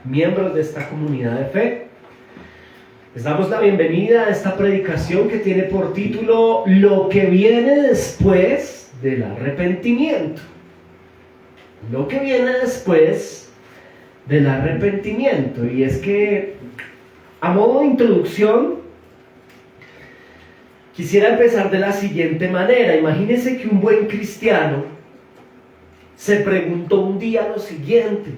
miembros de esta comunidad de fe. Les damos la bienvenida a esta predicación que tiene por título Lo que viene después del arrepentimiento. Lo que viene después del arrepentimiento. Y es que, a modo de introducción, quisiera empezar de la siguiente manera. Imagínense que un buen cristiano se preguntó un día lo siguiente: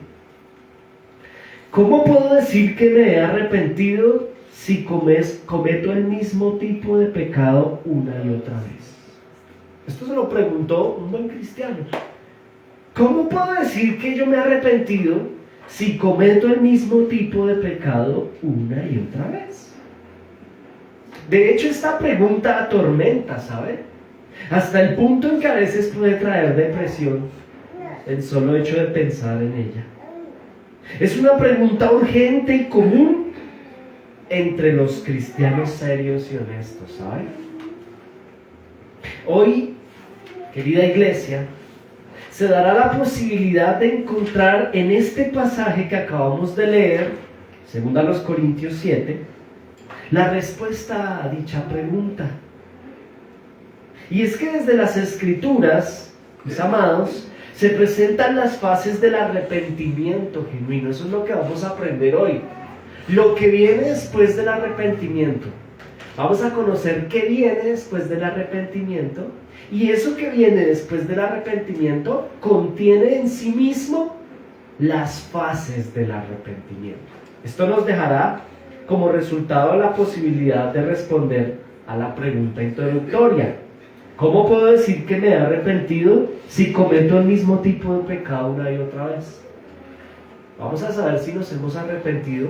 ¿cómo puedo decir que me he arrepentido si cometo el mismo tipo de pecado una y otra vez? Esto se lo preguntó un buen cristiano. ¿Cómo puedo decir que yo me he arrepentido si cometo el mismo tipo de pecado una y otra vez? De hecho, esta pregunta atormenta, ¿sabe? Hasta el punto en que a veces puede traer depresión el solo hecho de pensar en ella. Es una pregunta urgente y común entre los cristianos serios y honestos, ¿sabe? Hoy, querida iglesia, se dará la posibilidad de encontrar en este pasaje que acabamos de leer, 2 Corintios 7, la respuesta a dicha pregunta. Y es que desde las Escrituras, mis amados, se presentan las fases del arrepentimiento genuino. Eso es lo que vamos a aprender hoy. Lo que viene después del arrepentimiento. Vamos a conocer qué viene después del arrepentimiento. Y eso que viene después del arrepentimiento contiene en sí mismo las fases del arrepentimiento. Esto nos dejará como resultado la posibilidad de responder a la pregunta introductoria: ¿cómo puedo decir que me he arrepentido si cometo el mismo tipo de pecado una y otra vez? Vamos a saber si nos hemos arrepentido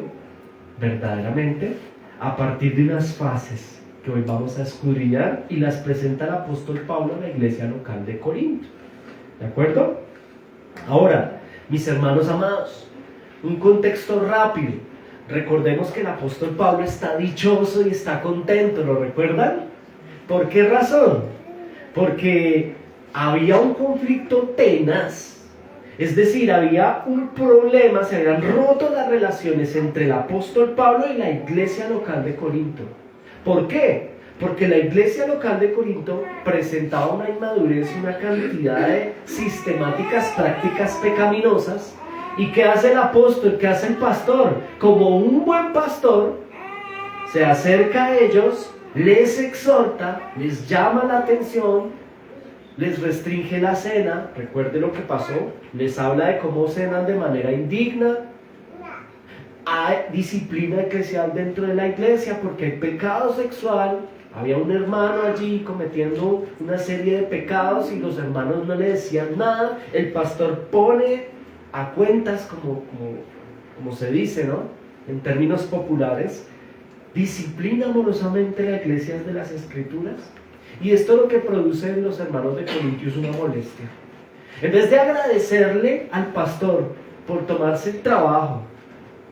verdaderamente a partir de unas fases que hoy vamos a escudriñar y las presenta el apóstol Pablo a la iglesia local de Corinto. ¿De acuerdo? Ahora, mis hermanos amados, un contexto rápido. Recordemos que el apóstol Pablo está dichoso y está contento, ¿lo recuerdan? ¿Por qué razón? Porque había un conflicto tenaz. Es decir, había un problema, se habían roto las relaciones entre el apóstol Pablo y la iglesia local de Corinto. ¿Por qué? Porque la iglesia local de Corinto presentaba una inmadurez y una cantidad de sistemáticas prácticas pecaminosas. ¿Y qué hace el apóstol? ¿Qué hace el pastor? Como un buen pastor, se acerca a ellos, les exhorta, les llama la atención, les restringe la cena. Recuerde lo que pasó. Les habla de cómo cenan de manera indigna. Hay disciplina eclesial dentro de la iglesia porque hay pecado sexual. Había un hermano allí cometiendo una serie de pecados y los hermanos no le decían nada. El pastor pone a cuentas, como se dice, ¿no?, en términos populares, disciplina amorosamente la iglesia de las Escrituras. Y esto lo que produce en los hermanos de Corinto es una molestia. En vez de agradecerle al pastor por tomarse el trabajo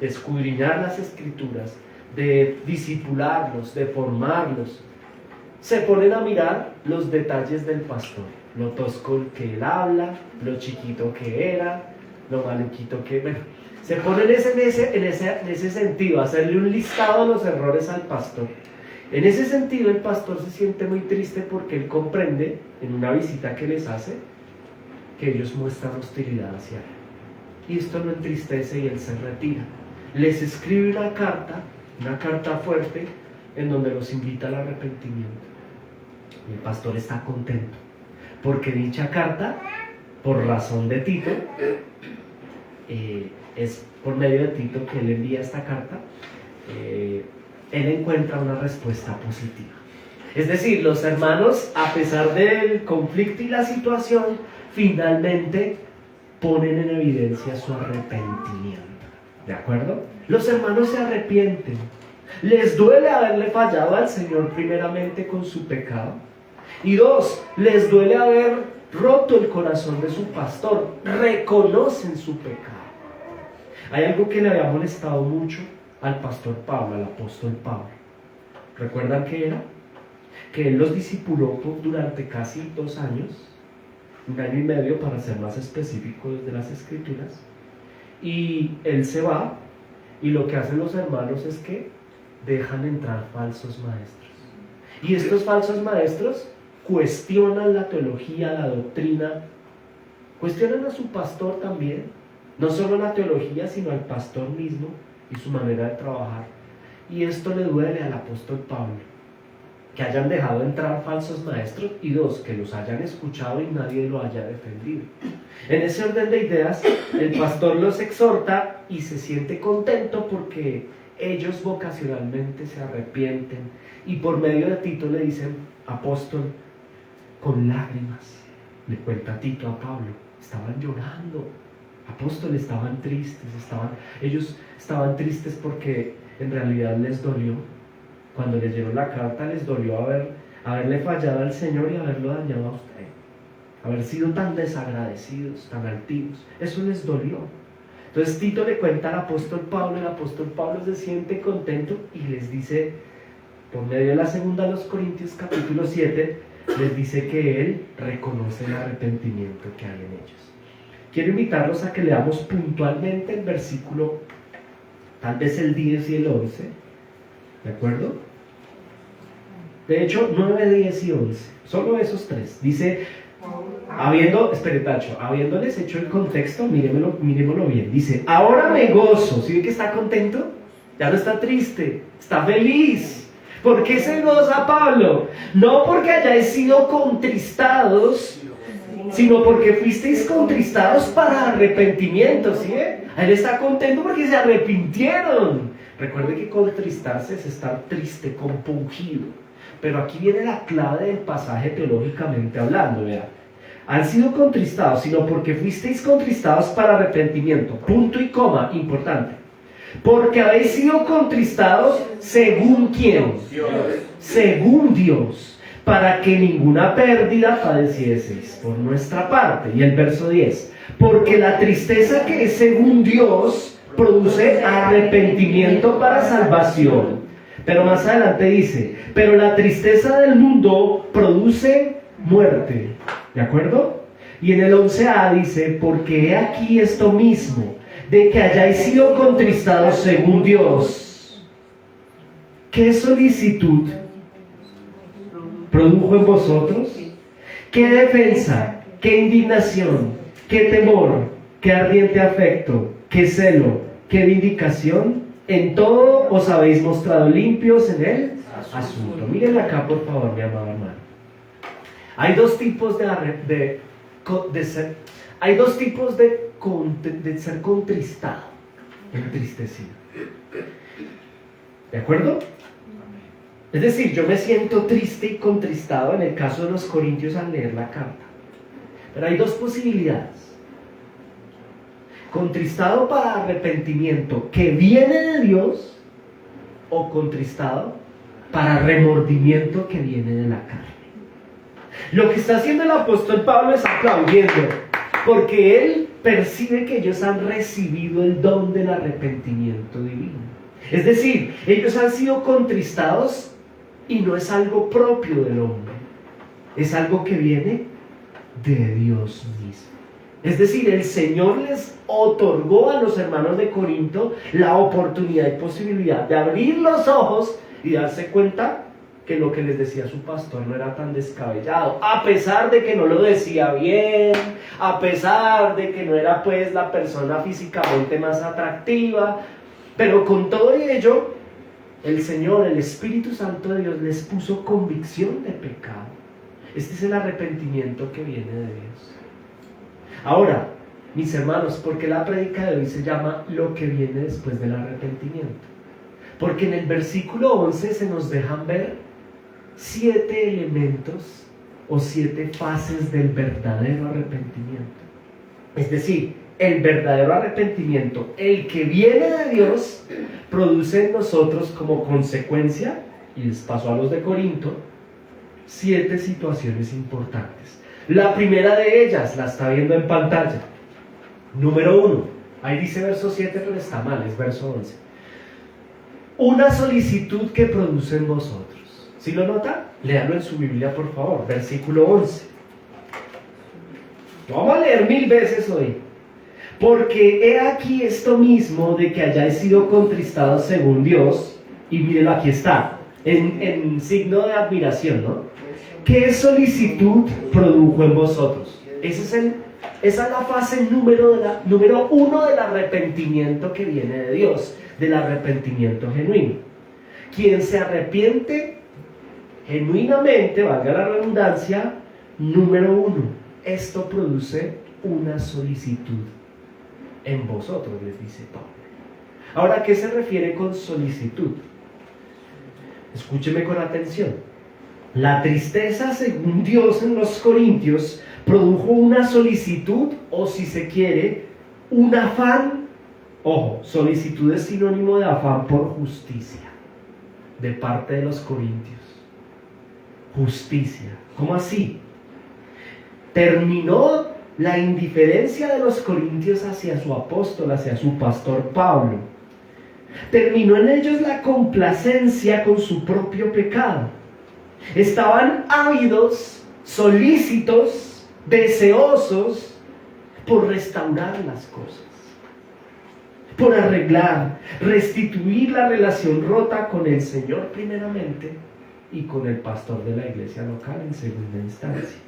de escudriñar las Escrituras, de discipularlos, de formarlos, se ponen a mirar los detalles del pastor: lo tosco que él habla, lo chiquito que era, lo maluquito que... Bueno, se ponen en ese sentido, a hacerle un listado de los errores al pastor. En ese sentido, el pastor se siente muy triste porque él comprende, en una visita que les hace, que ellos muestran hostilidad hacia él. Y esto lo entristece y él se retira. Les escribe una carta fuerte, en donde los invita al arrepentimiento. Y el pastor está contento, porque dicha carta, por razón de Tito, es por medio de Tito que él envía esta carta, él encuentra una respuesta positiva. Es decir, los hermanos, a pesar del conflicto y la situación, finalmente ponen en evidencia su arrepentimiento. ¿De acuerdo? Los hermanos se arrepienten. Les duele haberle fallado al Señor primeramente con su pecado. Y dos, les duele haber roto el corazón de su pastor. Reconocen su pecado. Hay algo que le había molestado mucho al pastor Pablo, al apóstol Pablo. ¿Recuerdan qué era? Que él los discipuló durante casi 2 años, 1 año y medio para ser más específico desde las Escrituras, y él se va Y lo que hacen los hermanos es que dejan entrar falsos maestros. Y estos falsos maestros cuestionan la teología, la doctrina, cuestionan a su pastor también, no solo la teología, sino al pastor mismo y su manera de trabajar. Y esto le duele al apóstol Pablo, que hayan dejado entrar falsos maestros, y dos, que los hayan escuchado y nadie lo haya defendido. En ese orden de ideas, el pastor los exhorta y se siente contento porque ellos vocacionalmente se arrepienten, y por medio de Tito le dicen: apóstol, con lágrimas le cuenta Tito a Pablo, estaban llorando, apóstol, estaban tristes, ellos estaban tristes porque en realidad les dolió. Cuando leyeron la carta les dolió haberle fallado al Señor y haberlo dañado a usted, haber sido tan desagradecidos, tan altivos. Eso les dolió. Entonces Tito le cuenta al apóstol Pablo, el apóstol Pablo se siente contento y les dice, por medio de la segunda a los Corintios capítulo 7, les dice que él reconoce el arrepentimiento que hay en ellos. Quiero invitarlos a que leamos puntualmente el versículo, tal vez el 10 y el 11, ¿de acuerdo? De hecho, 9, 10 y 11, solo esos tres. Dice, habiéndoles hecho el contexto, miremoslo bien. Dice, ahora me gozo. ¿Sí ve que está contento? Ya no está triste, está feliz. ¿Por qué se goza Pablo? No porque hayáis sido contristados, sino porque fuisteis contristados para arrepentimiento, ¿sí? Él está contento porque se arrepintieron. Recuerde que contristarse es estar triste, compungido. Pero aquí viene la clave del pasaje teológicamente hablando, vean. Han sido contristados, sino porque fuisteis contristados para arrepentimiento. Punto y coma, importante. Porque habéis sido contristados según ¿quién? Dios. Según Dios, para que ninguna pérdida padecieseis por nuestra parte. Y el verso 10, porque la tristeza que es según Dios produce arrepentimiento para salvación. Pero más adelante dice, pero la tristeza del mundo produce muerte. ¿De acuerdo? Y en el 11a dice, porque he aquí esto mismo, de que hayáis sido contristados según Dios. ¿Qué solicitud produjo en vosotros? ¿Qué defensa? ¿Qué indignación? ¿Qué temor? ¿Qué ardiente afecto? ¿Qué celo? ¿Qué vindicación? En todo os habéis mostrado limpios en el asunto. Miren acá, por favor, mi amado hermano. Hay dos tipos de ser contristado, entristecido. ¿De acuerdo? Es decir, yo me siento triste y contristado en el caso de los Corintios al leer la carta. Pero hay dos posibilidades. Contristado para arrepentimiento que viene de Dios, o contristado para remordimiento que viene de la carne. Lo que está haciendo el apóstol Pablo es aplaudiendo, porque él percibe que ellos han recibido el don del arrepentimiento divino. Es decir, ellos han sido contristados y no es algo propio del hombre, es algo que viene de Dios mismo. Es decir, el Señor les otorgó a los hermanos de Corinto la oportunidad y posibilidad de abrir los ojos y darse cuenta que lo que les decía su pastor no era tan descabellado, a pesar de que no lo decía bien, a pesar de que no era pues la persona físicamente más atractiva, pero con todo ello, el Señor, el Espíritu Santo de Dios les puso convicción de pecado. Este es el arrepentimiento que viene de Dios. Ahora, mis hermanos, ¿por qué la prédica de hoy se llama lo que viene después del arrepentimiento? Porque en el versículo 11 se nos dejan ver 7 elementos o 7 fases del verdadero arrepentimiento. Es decir, el verdadero arrepentimiento, el que viene de Dios, produce en nosotros como consecuencia, y les pasó a los de Corinto, 7 situaciones importantes. La primera de ellas la está viendo en pantalla. Número 1, ahí dice verso 7, pero está mal, es verso 11. Una solicitud que produce en vosotros. ¿Sí lo nota? Léalo en su Biblia, por favor. Versículo 11. Lo vamos a leer 1000 veces hoy. Porque he aquí esto mismo de que hayáis sido contristados según Dios, y mírenlo, aquí está, en signo de admiración, ¿no? ¿Qué solicitud produjo en vosotros? Esa es la fase número uno del arrepentimiento que viene de Dios, del arrepentimiento genuino. Quien se arrepiente genuinamente, valga la redundancia, número uno, esto produce una solicitud en vosotros, les dice Pablo. Ahora, ¿a qué se refiere con solicitud? Escúcheme con atención. La tristeza, según Dios en los Corintios, produjo una solicitud, o si se quiere, un afán. Ojo, solicitud es sinónimo de afán por justicia, de parte de los corintios. Justicia. ¿Cómo así? Terminó la indiferencia de los corintios hacia su apóstol, hacia su pastor Pablo. Terminó en ellos la complacencia con su propio pecado. Estaban ávidos, solícitos, deseosos por restaurar las cosas, por arreglar, restituir la relación rota con el Señor primeramente y con el pastor de la iglesia local en segunda instancia.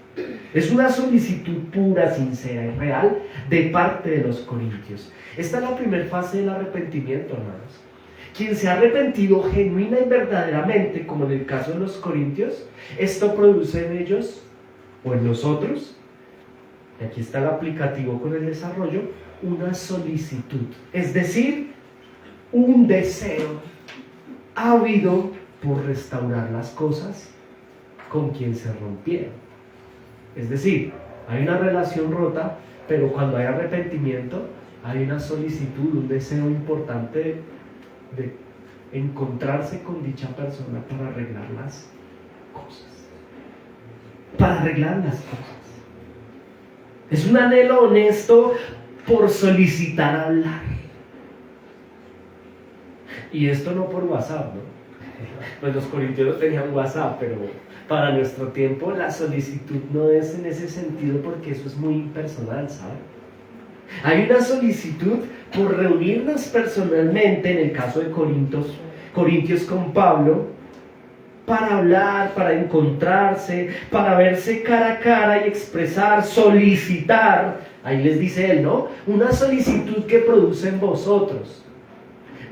Es una solicitud pura, sincera y real de parte de los corintios. Esta es la primera fase del arrepentimiento, hermanos. Quien se ha arrepentido genuina y verdaderamente, como en el caso de los corintios, esto produce en ellos o en nosotros, y aquí está el aplicativo con el desarrollo, una solicitud, es decir, un deseo ávido por restaurar las cosas con quien se rompieron. Es decir, hay una relación rota, pero cuando hay arrepentimiento, hay una solicitud, un deseo importante de encontrarse con dicha persona para arreglar las cosas. Para arreglar las cosas. Es un anhelo honesto por solicitar hablar. Y esto no por WhatsApp, ¿no? Pues los corintios tenían WhatsApp, pero para nuestro tiempo la solicitud no es en ese sentido, porque eso es muy impersonal, ¿sabes? Hay una solicitud por reunirnos personalmente, en el caso de Corintios con Pablo, para hablar, para encontrarse, para verse cara a cara y expresar, solicitar. Ahí les dice él, ¿no? Una solicitud que produce en vosotros.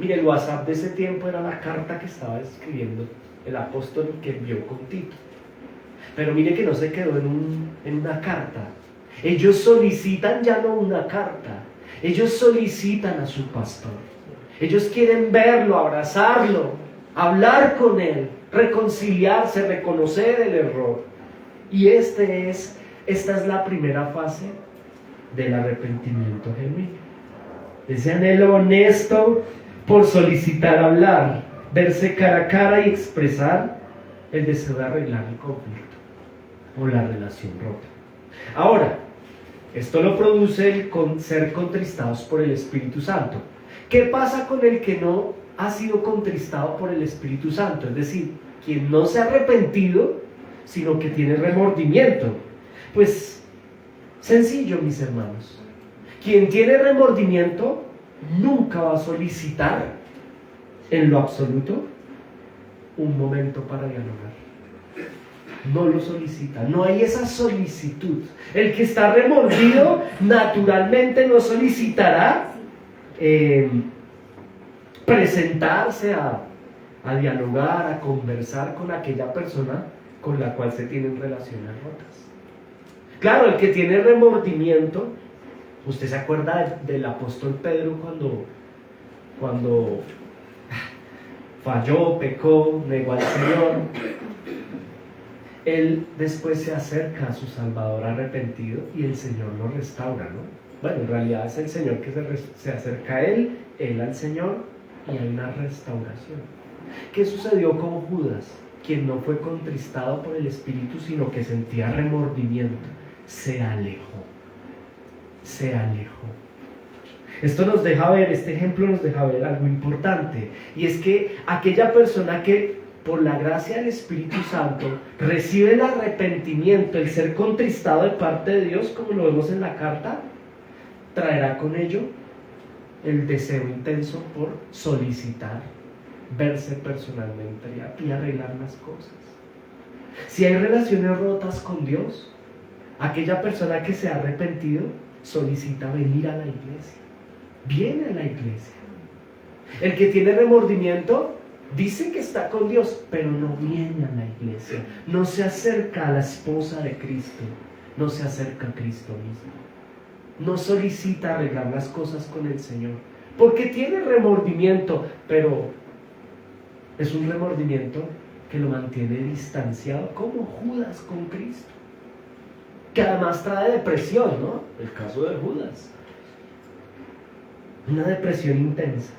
Mire, el WhatsApp de ese tiempo era la carta que estaba escribiendo el apóstol que envió con Tito. Pero mire que no se quedó en una carta. Ellos solicitan ya no una carta, ellos solicitan a su pastor. Ellos quieren verlo, abrazarlo, hablar con él, reconciliarse, reconocer el error. Y esta es la primera fase del arrepentimiento genuino. Ese anhelo honesto por solicitar hablar, verse cara a cara y expresar el deseo de arreglar el conflicto o la relación rota. Ahora, esto lo produce el ser contristados por el Espíritu Santo. ¿Qué pasa con el que no ha sido contristado por el Espíritu Santo? Es decir, quien no se ha arrepentido, sino que tiene remordimiento. Pues, sencillo, mis hermanos. Quien tiene remordimiento nunca va a solicitar en lo absoluto un momento para dialogar. No lo solicita, no hay esa solicitud. El que está remordido naturalmente no solicitará presentarse a dialogar, a conversar con aquella persona con la cual se tienen relaciones rotas. Claro, el que tiene remordimiento, usted se acuerda del apóstol Pedro cuando falló, pecó, negó al Señor. Él después se acerca a su Salvador arrepentido y el Señor lo restaura, ¿no? Bueno, en realidad es el Señor que se acerca a él al Señor, y hay una restauración. ¿Qué sucedió con Judas? Quien no fue contristado por el Espíritu, sino que sentía remordimiento. Se alejó. Se alejó. Este ejemplo nos deja ver algo importante, y es que aquella persona que por la gracia del Espíritu Santo recibe el arrepentimiento, el ser contristado de parte de Dios, como lo vemos en la carta, traerá con ello el deseo intenso por solicitar, verse personalmente y arreglar las cosas. Si hay relaciones rotas con Dios, aquella persona que se ha arrepentido solicita venir a la iglesia, viene a la iglesia. El que tiene remordimiento dice que está con Dios, pero no viene a la iglesia, no se acerca a la esposa de Cristo, no se acerca a Cristo mismo, no solicita arreglar las cosas con el Señor, porque tiene remordimiento, pero es un remordimiento que lo mantiene distanciado, como Judas con Cristo, que además trae depresión, ¿no? El caso de Judas, una depresión intensa.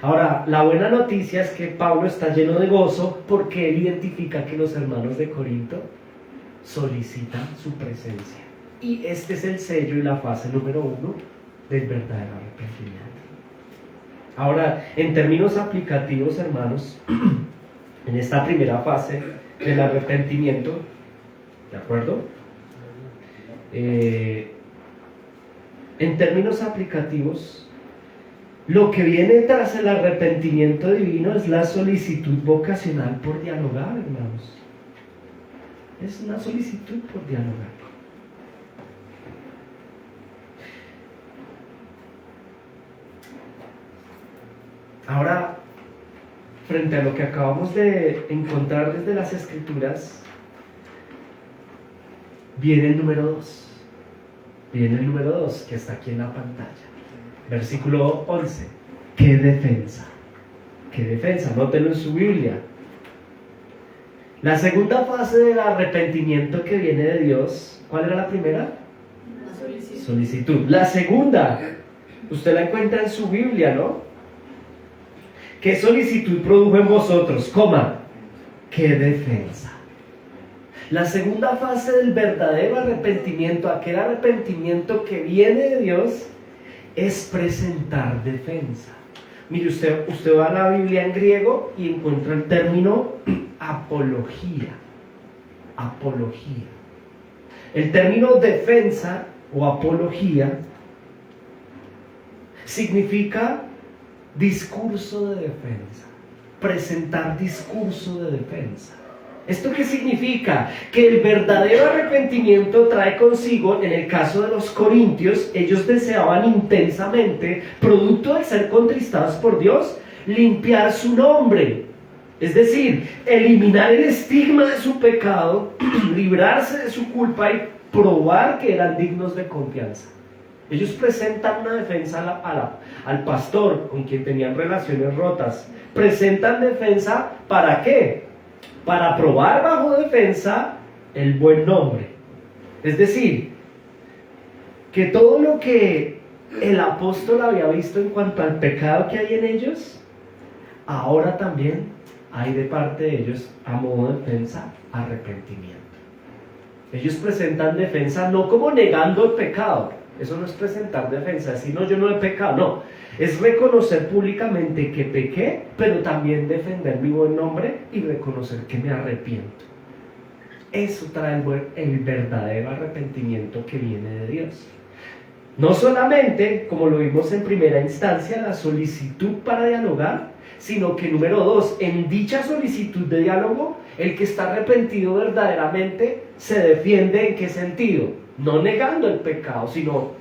Ahora, la buena noticia es que Pablo está lleno de gozo porque él identifica que los hermanos de Corinto solicitan su presencia. Y este es el sello y la fase número 1 del verdadero arrepentimiento. Ahora, en términos aplicativos, hermanos, en esta primera fase del arrepentimiento, ¿de acuerdo? En términos aplicativos, lo que viene tras el arrepentimiento divino es la solicitud vocacional por dialogar, hermanos. Es una solicitud por dialogar. Ahora, frente a lo que acabamos de encontrar desde las Escrituras, viene el número 2. Viene el número 2 que está aquí en la pantalla. Versículo 11. ¡Qué defensa! ¡Qué defensa! Nótelo en su Biblia. La segunda fase del arrepentimiento que viene de Dios, ¿cuál era la primera? La solicitud. Solicitud. La segunda, usted la encuentra en su Biblia, ¿no? ¿Qué solicitud produjo en vosotros? Coma. ¡Qué defensa! La segunda fase del verdadero arrepentimiento, aquel arrepentimiento que viene de Dios, es presentar defensa. Mire, usted va a la Biblia en griego y encuentra el término apología. Apología. El término defensa o apología significa discurso de defensa, presentar discurso de defensa. ¿Esto qué significa? Que el verdadero arrepentimiento trae consigo, en el caso de los corintios, ellos deseaban intensamente, producto de ser contristados por Dios, limpiar su nombre. Es decir, eliminar el estigma de su pecado, librarse de su culpa y probar que eran dignos de confianza. Ellos presentan una defensa al pastor con quien tenían relaciones rotas. Presentan defensa, ¿para qué? Para probar bajo defensa el buen nombre. Es decir, que todo lo que el apóstol había visto en cuanto al pecado que hay en ellos, ahora también hay de parte de ellos, a modo de defensa, arrepentimiento. Ellos presentan defensa no como negando el pecado. Eso no es presentar defensa, es decir, no, yo no he pecado, no. Es reconocer públicamente que pequé, pero también defender mi buen nombre y reconocer que me arrepiento. Eso trae el verdadero arrepentimiento que viene de Dios. No solamente, como lo vimos en primera instancia, la solicitud para dialogar, sino que número 2, en dicha solicitud de diálogo, el que está arrepentido verdaderamente se defiende. ¿En qué sentido? No negando el pecado, sino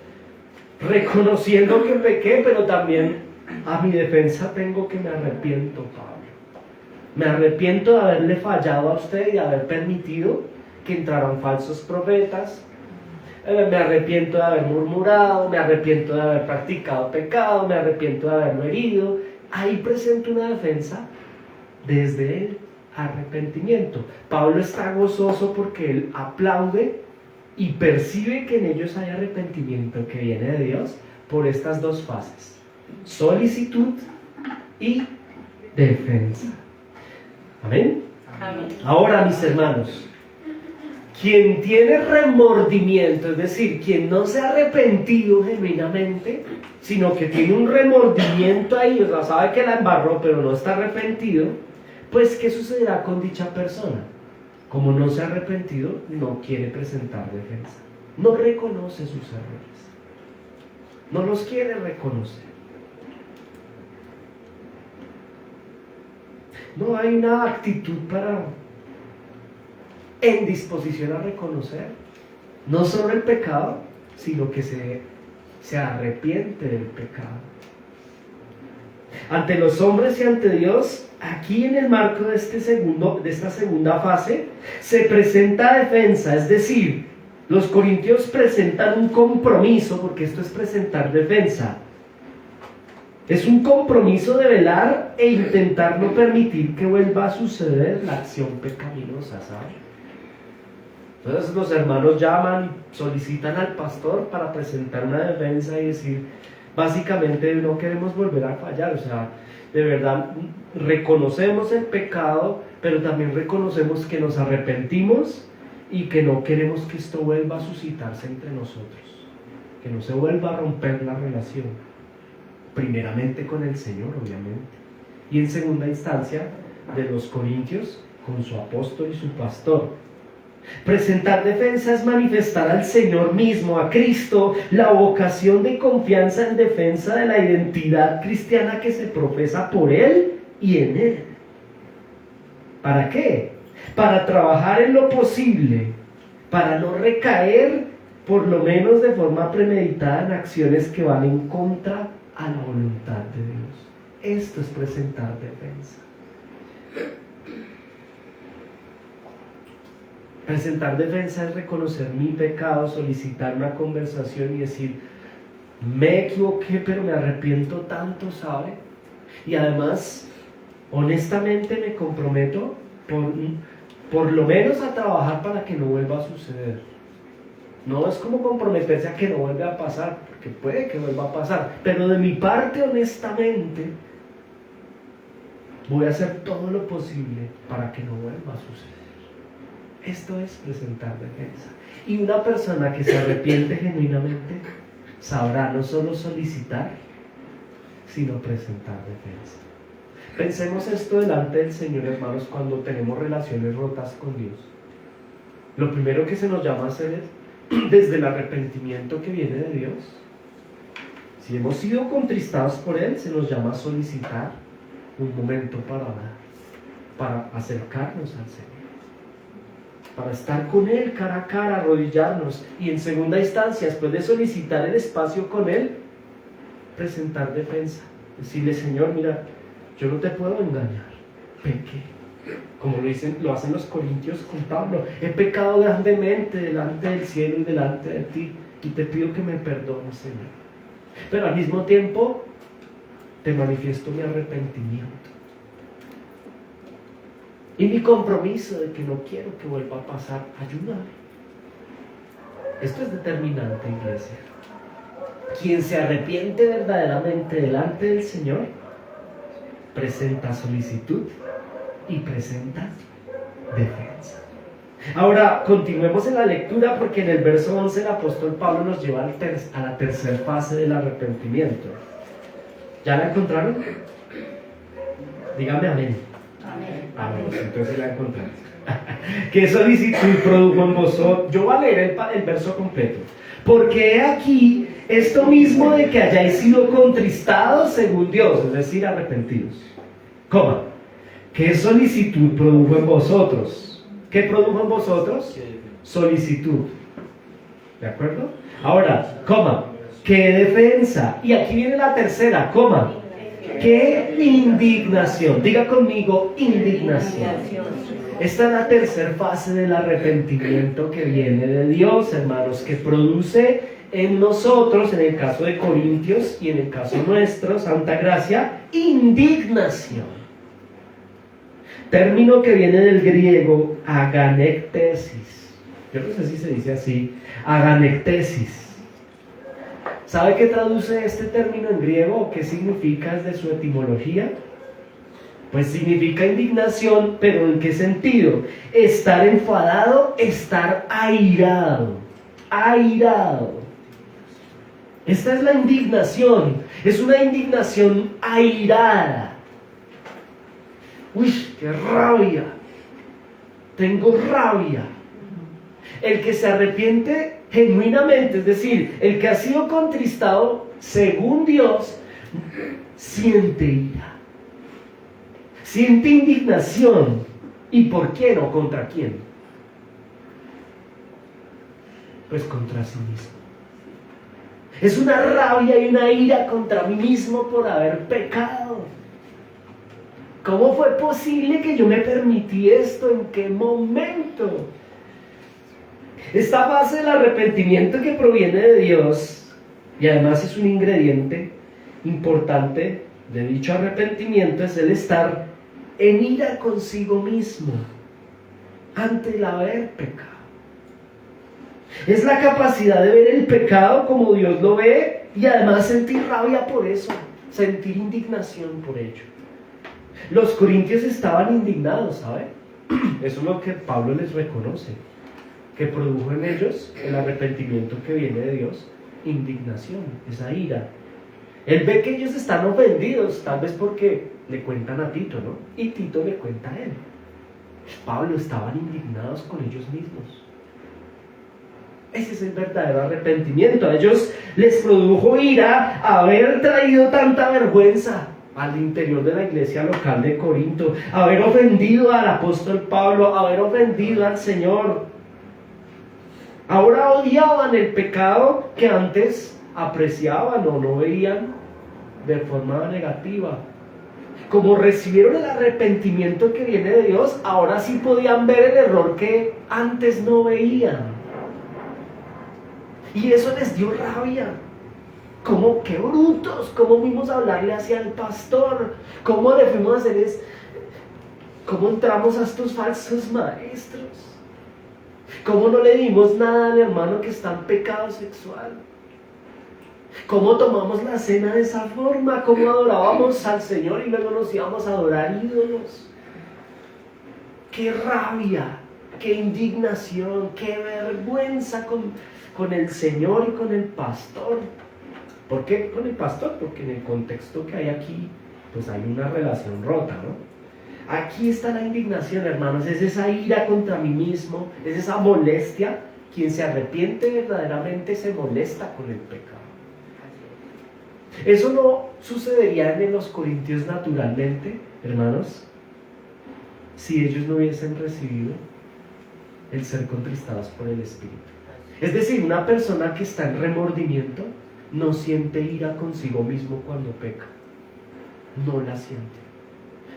reconociendo que pequé, pero también a mi defensa tengo que me arrepiento, Pablo. Me arrepiento de haberle fallado a usted y de haber permitido que entraran falsos profetas. Me arrepiento de haber murmurado, me arrepiento de haber practicado pecado, me arrepiento de haberlo herido. Ahí presento una defensa desde el arrepentimiento. Pablo está gozoso porque él aplaude y percibe que en ellos hay arrepentimiento que viene de Dios por estas dos fases: solicitud y defensa. ¿Amén? Amén. Ahora, mis hermanos, quien tiene remordimiento, es decir, quien no se ha arrepentido genuinamente, sino que tiene un remordimiento ahí, o sea, sabe que la embarró, pero no está arrepentido, pues ¿qué sucederá con dicha persona? Como no se ha arrepentido, no quiere presentar defensa, no reconoce sus errores. no los quiere reconocer. No hay una actitud en disposición a reconocer no solo el pecado, sino que se arrepiente del pecado. Ante los hombres y ante Dios, aquí en el marco de esta segunda fase, se presenta defensa, es decir, los corintios presentan un compromiso, porque esto es presentar defensa. Es un compromiso de velar e intentar no permitir que vuelva a suceder la acción pecaminosa, ¿sabes? Entonces los hermanos llaman y solicitan al pastor para presentar una defensa y decir, básicamente no queremos volver a fallar, o sea, de verdad reconocemos el pecado, pero también reconocemos que nos arrepentimos y que no queremos que esto vuelva a suscitarse entre nosotros, que no se vuelva a romper la relación, primeramente con el Señor, obviamente, y en segunda instancia de los corintios con su apóstol y su pastor. Presentar defensa es manifestar al Señor mismo, a Cristo, la vocación de confianza en defensa de la identidad cristiana que se profesa por Él y en Él. ¿Para qué? Para trabajar en lo posible, para no recaer, por lo menos de forma premeditada, en acciones que van en contra a la voluntad de Dios. Esto es presentar defensa. Presentar defensa es reconocer mi pecado, solicitar una conversación y decir, me equivoqué, pero me arrepiento tanto, ¿sabe? Y además, honestamente me comprometo por lo menos a trabajar para que no vuelva a suceder. No es como comprometerse a que no vuelva a pasar, porque puede que vuelva a pasar, pero de mi parte, honestamente, voy a hacer todo lo posible para que no vuelva a suceder. Esto es presentar defensa. Y una persona que se arrepiente genuinamente sabrá no solo solicitar, sino presentar defensa. Pensemos esto delante del Señor, hermanos, cuando tenemos relaciones rotas con Dios. Lo primero que se nos llama a hacer es, desde el arrepentimiento que viene de Dios, si hemos sido contristados por Él, se nos llama a solicitar un momento para orar, para acercarnos al Señor, para estar con Él cara a cara, arrodillarnos, y en segunda instancia, después de solicitar el espacio con Él, presentar defensa, decirle, Señor, mira, yo no te puedo engañar, pequé, como lo hacen los corintios con Pablo, he pecado grandemente delante del cielo y delante de ti, y te pido que me perdones, Señor, pero al mismo tiempo te manifiesto mi arrepentimiento y mi compromiso de que no quiero que vuelva a pasar. Ayúdame. Esto es determinante, iglesia. Quien se arrepiente verdaderamente delante del Señor presenta solicitud y presenta defensa. Ahora, continuemos en la lectura, porque en el verso 11 el apóstol Pablo nos lleva a la tercera fase del arrepentimiento. ¿Ya la encontraron? Dígame amén. Amén. Entonces la encontramos. ¿Qué solicitud produjo en vosotros? Yo voy a leer el verso completo. Porque he aquí esto mismo de que hayáis sido contristados según Dios, es decir, arrepentidos. Coma. ¿Qué solicitud produjo en vosotros? ¿Qué produjo en vosotros? Solicitud. ¿De acuerdo? Ahora, coma. ¿Qué defensa? Y aquí viene la tercera, coma. ¿Qué indignación? Diga conmigo, indignación. Esta es la tercera fase del arrepentimiento que viene de Dios, hermanos, que produce en nosotros, en el caso de Corintios y en el caso nuestro, Santa Gracia, indignación. Término que viene del griego aganektesis. Yo no sé si se dice así, aganektesis. ¿Sabe qué traduce este término en griego o qué significa desde su etimología? Pues significa indignación, pero ¿en qué sentido? Estar enfadado, estar airado. Airado. Esta es la indignación. Es una indignación airada. Uy, qué rabia. Tengo rabia. El que se arrepiente genuinamente, es decir, el que ha sido contristado según Dios, siente ira, siente indignación. ¿Y por quién o contra quién? Pues contra sí mismo. Es una rabia y una ira contra mí mismo por haber pecado. ¿Cómo fue posible que yo me permití esto? ¿En qué momento? Esta fase del arrepentimiento que proviene de Dios, y además es un ingrediente importante de dicho arrepentimiento, es el estar en ira consigo mismo ante el haber pecado. Es la capacidad de ver el pecado como Dios lo ve y además sentir rabia por eso, sentir indignación por ello. Los corintios estaban indignados, ¿sabe? Eso es lo que Pablo les reconoce, que produjo en ellos el arrepentimiento que viene de Dios, indignación, esa ira. Él ve que ellos están ofendidos, tal vez porque le cuentan a Tito, ¿no? Y Tito le cuenta a él. Pablo, estaban indignados con ellos mismos. Ese es el verdadero arrepentimiento. A ellos les produjo ira haber traído tanta vergüenza al interior de la iglesia local de Corinto, haber ofendido al apóstol Pablo, haber ofendido al Señor. Ahora odiaban el pecado que antes apreciaban o no veían de forma negativa. Como recibieron el arrepentimiento que viene de Dios, ahora sí podían ver el error que antes no veían. Y eso les dio rabia. ¿Cómo? ¡Qué brutos! ¿Cómo fuimos a hablarle hacia el pastor? ¿Cómo le fuimos a hacer eso? ¿Cómo entramos a estos falsos maestros? ¿Cómo no le dimos nada al hermano que está en pecado sexual? ¿Cómo tomamos la cena de esa forma? ¿Cómo adorábamos al Señor y luego nos íbamos a adorar ídolos? ¡Qué rabia! ¡Qué indignación! ¡Qué vergüenza con el Señor y con el pastor! ¿Por qué con el pastor? Porque en el contexto que hay aquí, pues hay una relación rota, ¿no? Aquí está la indignación, hermanos, es esa ira contra mí mismo, es esa molestia. Quien se arrepiente verdaderamente se molesta con el pecado. Eso no sucedería en los corintios naturalmente, hermanos, si ellos no hubiesen recibido el ser contristados por el Espíritu. Es decir, una persona que está en remordimiento no siente ira consigo mismo cuando peca. No la siente.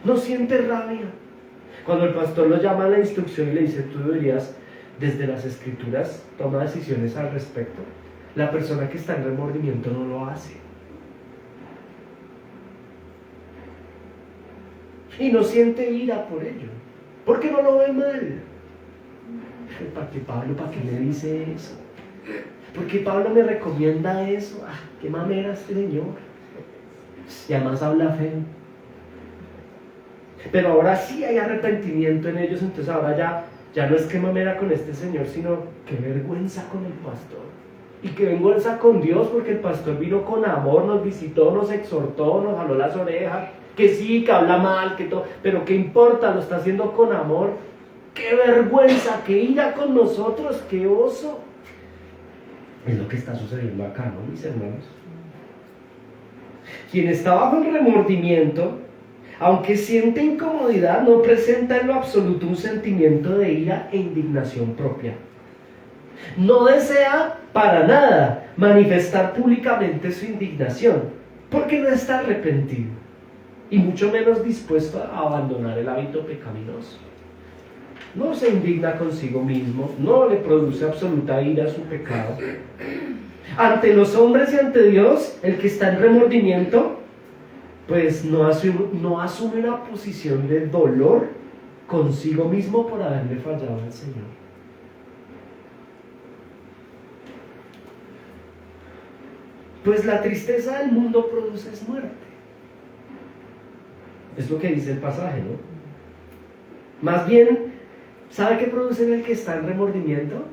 No siente rabia. Cuando el pastor lo llama a la instrucción y le dice, tú deberías, desde las Escrituras, toma decisiones al respecto, la persona que está en remordimiento no lo hace. Y no siente ira por ello, porque no lo ve mal. ¿Para qué Pablo, para qué me dice eso? ¿Por qué Pablo me recomienda eso? ¡Ah, qué mamera este señor! Y además habla feo. Pero ahora sí hay arrepentimiento en ellos, entonces ahora ya no es que mamera con este señor, sino qué vergüenza con el pastor. Y qué vergüenza con Dios, porque el pastor vino con amor, nos visitó, nos exhortó, nos jaló las orejas, que sí, que habla mal, que todo, pero qué importa, lo está haciendo con amor. ¡Qué vergüenza! ¡Qué ira con nosotros! ¡Qué oso! Es lo que está sucediendo acá, ¿no, mis hermanos? Quien está bajo el remordimiento, aunque siente incomodidad, no presenta en lo absoluto un sentimiento de ira e indignación propia. No desea para nada manifestar públicamente su indignación, porque no está arrepentido, y mucho menos dispuesto a abandonar el hábito pecaminoso. No se indigna consigo mismo, no le produce absoluta ira a su pecado. Ante los hombres y ante Dios, el que está en remordimiento, pues no asume una posición de dolor consigo mismo por haberle fallado al Señor. Pues la tristeza del mundo produce muerte. Es lo que dice el pasaje, ¿no? Más bien, ¿sabe qué produce en el que está en remordimiento?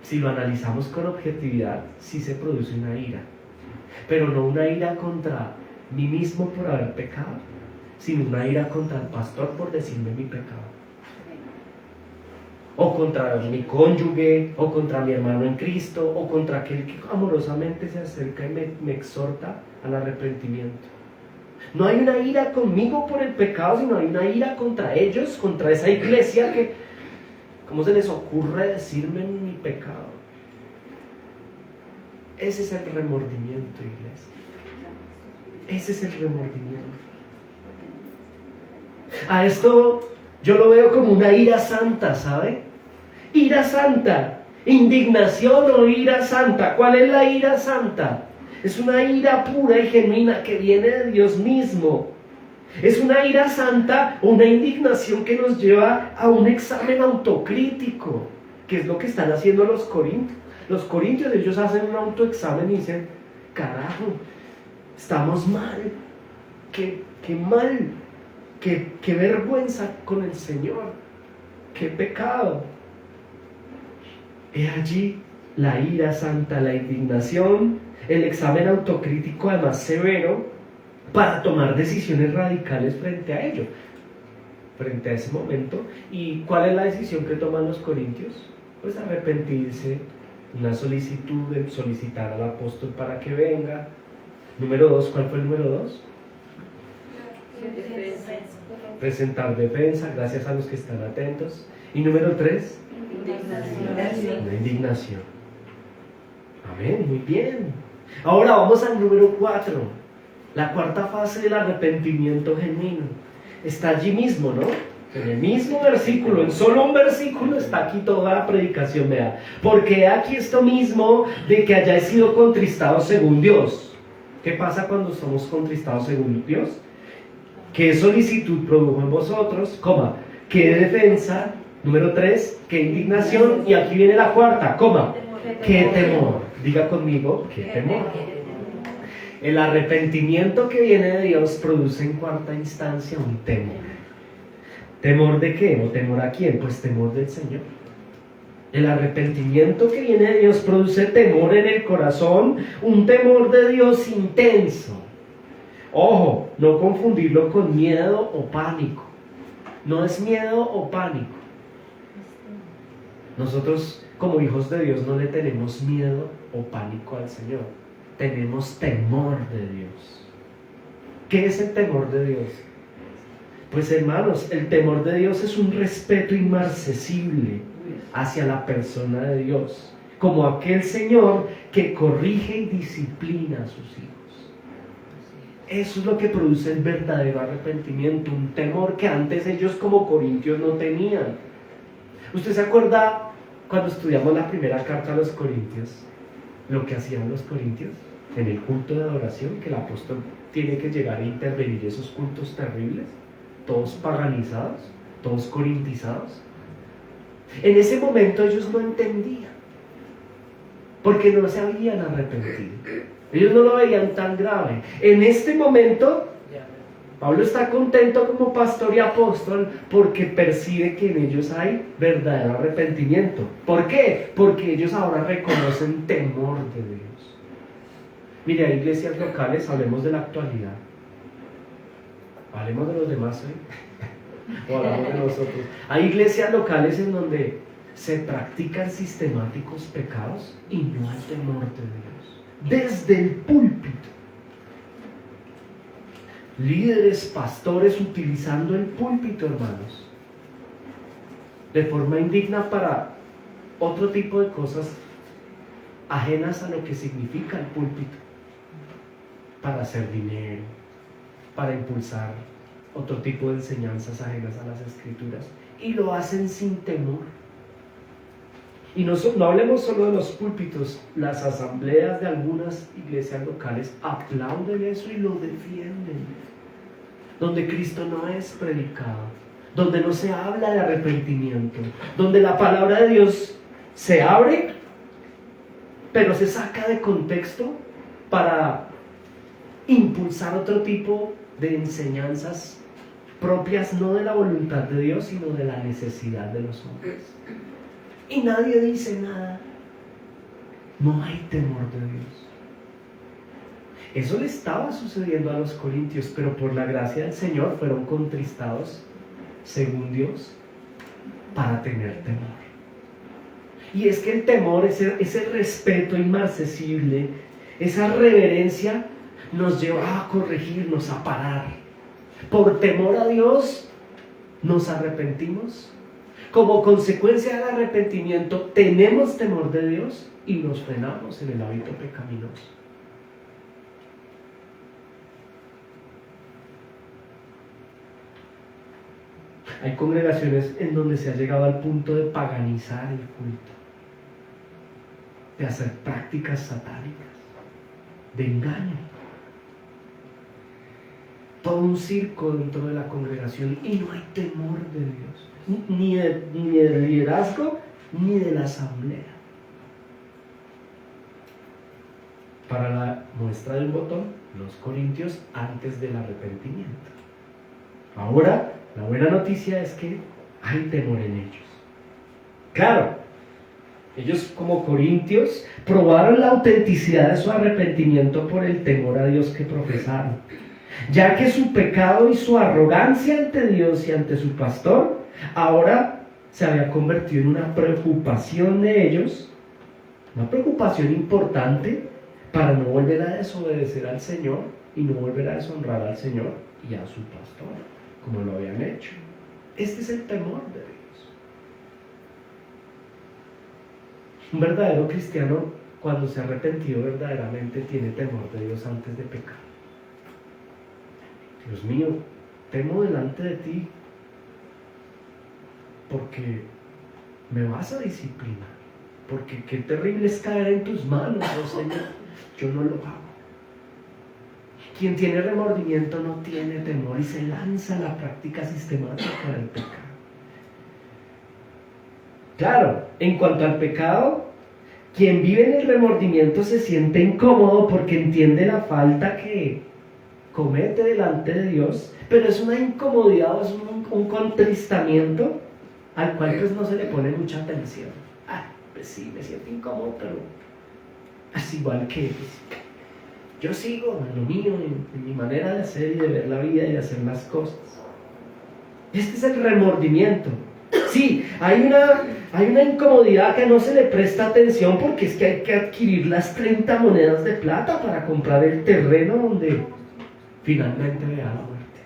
Si lo analizamos con objetividad, sí se produce una ira. Pero no una ira contra mí mismo por haber pecado, sino una ira contra el pastor por decirme mi pecado. o contra mi cónyuge, o contra mi hermano en Cristo, o contra aquel que amorosamente se acerca y me exhorta al arrepentimiento. No hay una ira conmigo por el pecado, sino hay una ira contra ellos, contra esa iglesia que, ¿cómo se les ocurre decirme en mi pecado? Ese es el remordimiento, iglesia. Ese es el remordimiento. A esto yo lo veo como una ira santa, ¿sabe? Ira santa, indignación o ira santa. ¿Cuál es la ira santa? Es una ira pura y genuina que viene de Dios mismo. Es una ira santa, una indignación que nos lleva a un examen autocrítico, que es lo que están haciendo los corintios. Los corintios, ellos hacen un autoexamen y dicen, carajo, estamos mal, qué mal, qué vergüenza con el Señor, qué pecado. He allí la ira santa, la indignación, el examen autocrítico además severo para tomar decisiones radicales frente a ello, frente a ese momento. ¿Y cuál es la decisión que toman los corintios? Pues arrepentirse, una solicitud de solicitar al apóstol para que venga. Número 2, ¿cuál fue el número 2? Presentar defensa, gracias a los que están atentos. Y número 3, una indignación. Amén, muy bien. Ahora vamos al número 4, la cuarta fase del arrepentimiento genuino. Está allí mismo, ¿no? En el mismo versículo, en solo un versículo está aquí toda la predicación, vea. Porque aquí esto mismo de que hayáis sido contristados según Dios. ¿Qué pasa cuando somos contristados según Dios? ¿Qué solicitud produjo en vosotros? Coma, ¿qué defensa? Número 3, ¿qué indignación? Y aquí viene la cuarta, coma, ¿qué temor? Diga conmigo, ¿qué temor? El arrepentimiento que viene de Dios produce en cuarta instancia un temor. ¿Temor de qué? ¿O temor a quién? Pues temor del Señor. El arrepentimiento que viene de Dios produce temor en el corazón, un temor de Dios intenso. Ojo, no confundirlo con miedo o pánico. No es miedo o pánico. Nosotros, como hijos de Dios, no le tenemos miedo o pánico al Señor. Tenemos temor de Dios. ¿Qué es el temor de Dios? Pues hermanos, el temor de Dios es un respeto inmarcesible hacia la persona de Dios, como aquel Señor que corrige y disciplina a sus hijos. Eso es lo que produce el verdadero arrepentimiento, un temor que antes ellos como corintios no tenían. ¿Usted se acuerda cuando estudiamos la primera carta a los corintios? Lo que hacían los corintios en el culto de adoración, que el apóstol tiene que llegar a intervenir esos cultos terribles, todos paganizados, todos corintizados. En ese momento ellos no entendían, porque no se habían arrepentido. Ellos no lo veían tan grave. En este momento, Pablo está contento como pastor y apóstol porque percibe que en ellos hay verdadero arrepentimiento. ¿Por qué? Porque ellos ahora reconocen temor de Dios. Mire, hay iglesias locales, hablemos de la actualidad. Hablemos de los demás hoy. O hablamos de nosotros. Hay iglesias locales en donde se practican sistemáticos pecados y no hay temor de Dios. Desde el púlpito. Líderes, pastores utilizando el púlpito, hermanos, de forma indigna para otro tipo de cosas ajenas a lo que significa el púlpito, para hacer dinero, para impulsar otro tipo de enseñanzas ajenas a las Escrituras, y lo hacen sin temor. Y no hablemos solo de los púlpitos, las asambleas de algunas iglesias locales aplauden eso y lo defienden. Donde Cristo no es predicado, donde no se habla de arrepentimiento, donde la palabra de Dios se abre, pero se saca de contexto para impulsar otro tipo de enseñanzas propias no de la voluntad de Dios, sino de la necesidad de los hombres. Y nadie dice nada. No hay temor de Dios. Eso le estaba sucediendo a los corintios, pero por la gracia del Señor fueron contristados según Dios. para tener temor. Y es que el temor, ese respeto inmarcesible, esa reverencia, nos lleva a corregirnos, a parar. Por temor a Dios, nos arrepentimos. Como consecuencia del arrepentimiento, tenemos temor de Dios y nos frenamos en el hábito pecaminoso. Hay congregaciones en donde se ha llegado al punto de paganizar el culto, de hacer prácticas satánicas, de engaño. Todo un circo dentro de la congregación y no hay temor de Dios, ni del liderazgo, ni de la asamblea. Para la muestra del botón, los corintios antes del arrepentimiento. Ahora, la buena noticia es que hay temor en ellos. Claro, ellos como corintios probaron la autenticidad de su arrepentimiento por el temor a Dios que profesaron, ya que su pecado y su arrogancia ante Dios y ante su pastor ahora se había convertido en una preocupación de ellos, una preocupación importante para no volver a desobedecer al Señor y no volver a deshonrar al Señor y a su pastor, como lo habían hecho. Este es el temor de Dios. Un verdadero cristiano, cuando se ha arrepentido verdaderamente, tiene temor de Dios antes de pecar. Dios mío, temo delante de ti porque me vas a disciplinar, porque qué terrible es caer en tus manos, oh Señor. Yo no lo hago. Quien tiene remordimiento no tiene temor y se lanza a la práctica sistemática del pecado. Claro, en cuanto al pecado, quien vive en el remordimiento se siente incómodo porque entiende la falta que comete delante de Dios, pero es una incomodidad, es un contristamiento al cual pues no se le pone mucha atención. Pues sí, me siento incómodo, pero es igual que yo sigo en lo mío, en mi manera de hacer y de ver la vida y de hacer las cosas. Este es el remordimiento. Sí, hay una incomodidad que no se le presta atención porque es que hay que adquirir las 30 monedas de plata para comprar el terreno donde finalmente vea la muerte.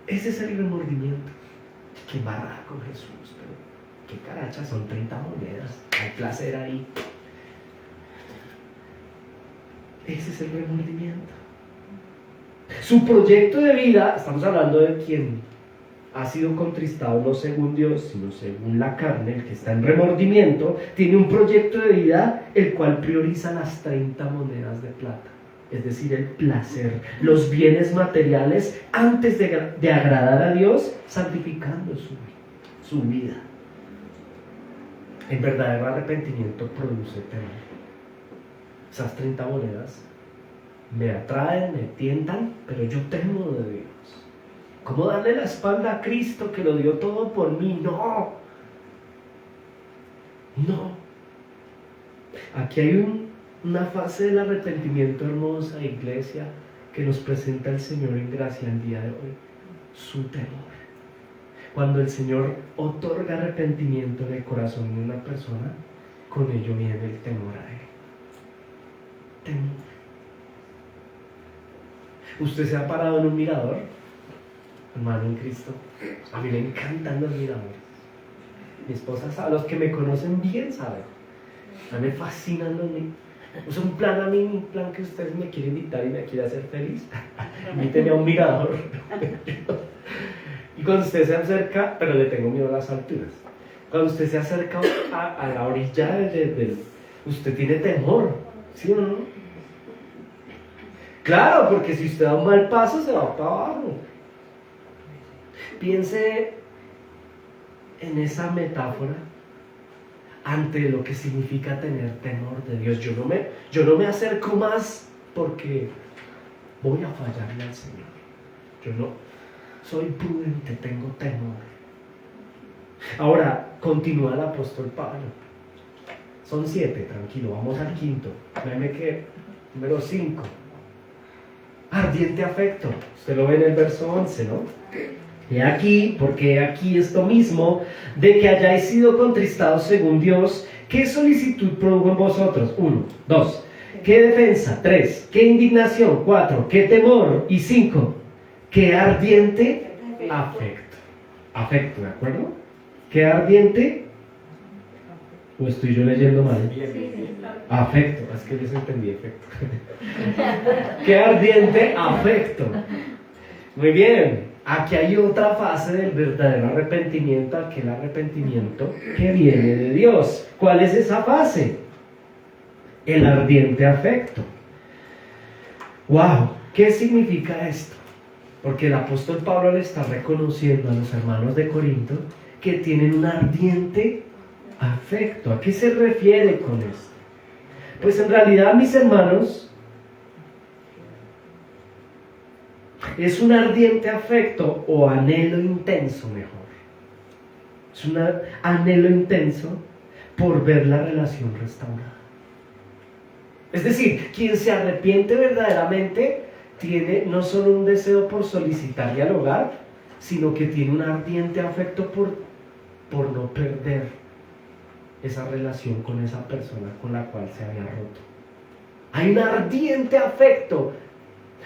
Ese es el remordimiento. Qué barra con Jesús, pero qué caracha, son 30 monedas, hay placer ahí. Ese es el remordimiento. Su proyecto de vida, estamos hablando de quien ha sido contristado no según Dios, sino según la carne, el que está en remordimiento, tiene un proyecto de vida el cual prioriza las 30 monedas de plata, es decir, el placer, los bienes materiales, antes de agradar a Dios, santificando su vida. El verdadero arrepentimiento produce temor. Esas 30 monedas me atraen, me tientan, pero yo temo de Dios. ¿Cómo darle la espalda a Cristo que lo dio todo por mí? No. Aquí hay una fase del arrepentimiento hermosa, iglesia, que nos presenta el Señor en gracia el día de hoy. Su temor. Cuando el Señor otorga arrepentimiento en el corazón de una persona, con ello viene el temor a Él. Temor. ¿Usted se ha parado en un mirador? Hermano en Cristo, a mí me encantan los miradores. Mi esposa sabe, los que me conocen bien saben. A mí me fascinan los miradores. Es un plan que ustedes me quieren invitar y me quieren hacer feliz. Invíteme a un mirador. Y cuando usted se acerca, pero le tengo miedo a las alturas. Cuando usted se acerca a la orilla usted tiene temor, ¿sí o no? Claro, porque si usted da un mal paso, se va para abajo. Piense en esa metáfora ante lo que significa tener temor de Dios. Yo no me acerco más porque voy a fallarle al Señor. Yo no soy prudente, tengo temor. Ahora, continúa el apóstol Pablo. Son 7, tranquilo, vamos al 5. Véame que número 5. Ardiente afecto. Usted lo ve en el verso 11, ¿no? He aquí, porque he aquí esto mismo, de que hayáis sido contristados según Dios, ¿qué solicitud produjo en vosotros? 1, 2, ¿qué defensa? 3, ¿qué indignación? 4, ¿qué temor? Y 5, ¿qué ardiente afecto? Afecto, ¿de acuerdo? ¿Qué ardiente? ¿O estoy yo leyendo mal? Afecto, es que les entendí efecto. ¿Qué ardiente afecto? Muy bien, aquí hay otra fase del verdadero arrepentimiento, aquel arrepentimiento que viene de Dios. ¿Cuál es esa fase? El ardiente afecto. ¡Wow! ¿Qué significa esto? Porque el apóstol Pablo le está reconociendo a los hermanos de Corinto que tienen un ardiente afecto. ¿A qué se refiere con esto? Pues en realidad, mis hermanos, es un ardiente afecto o anhelo intenso, mejor. Es un anhelo intenso por ver la relación restaurada. Es decir, quien se arrepiente verdaderamente tiene no solo un deseo por solicitar dialogar, sino que tiene un ardiente afecto por no perder esa relación con esa persona con la cual se había roto. Hay un ardiente afecto.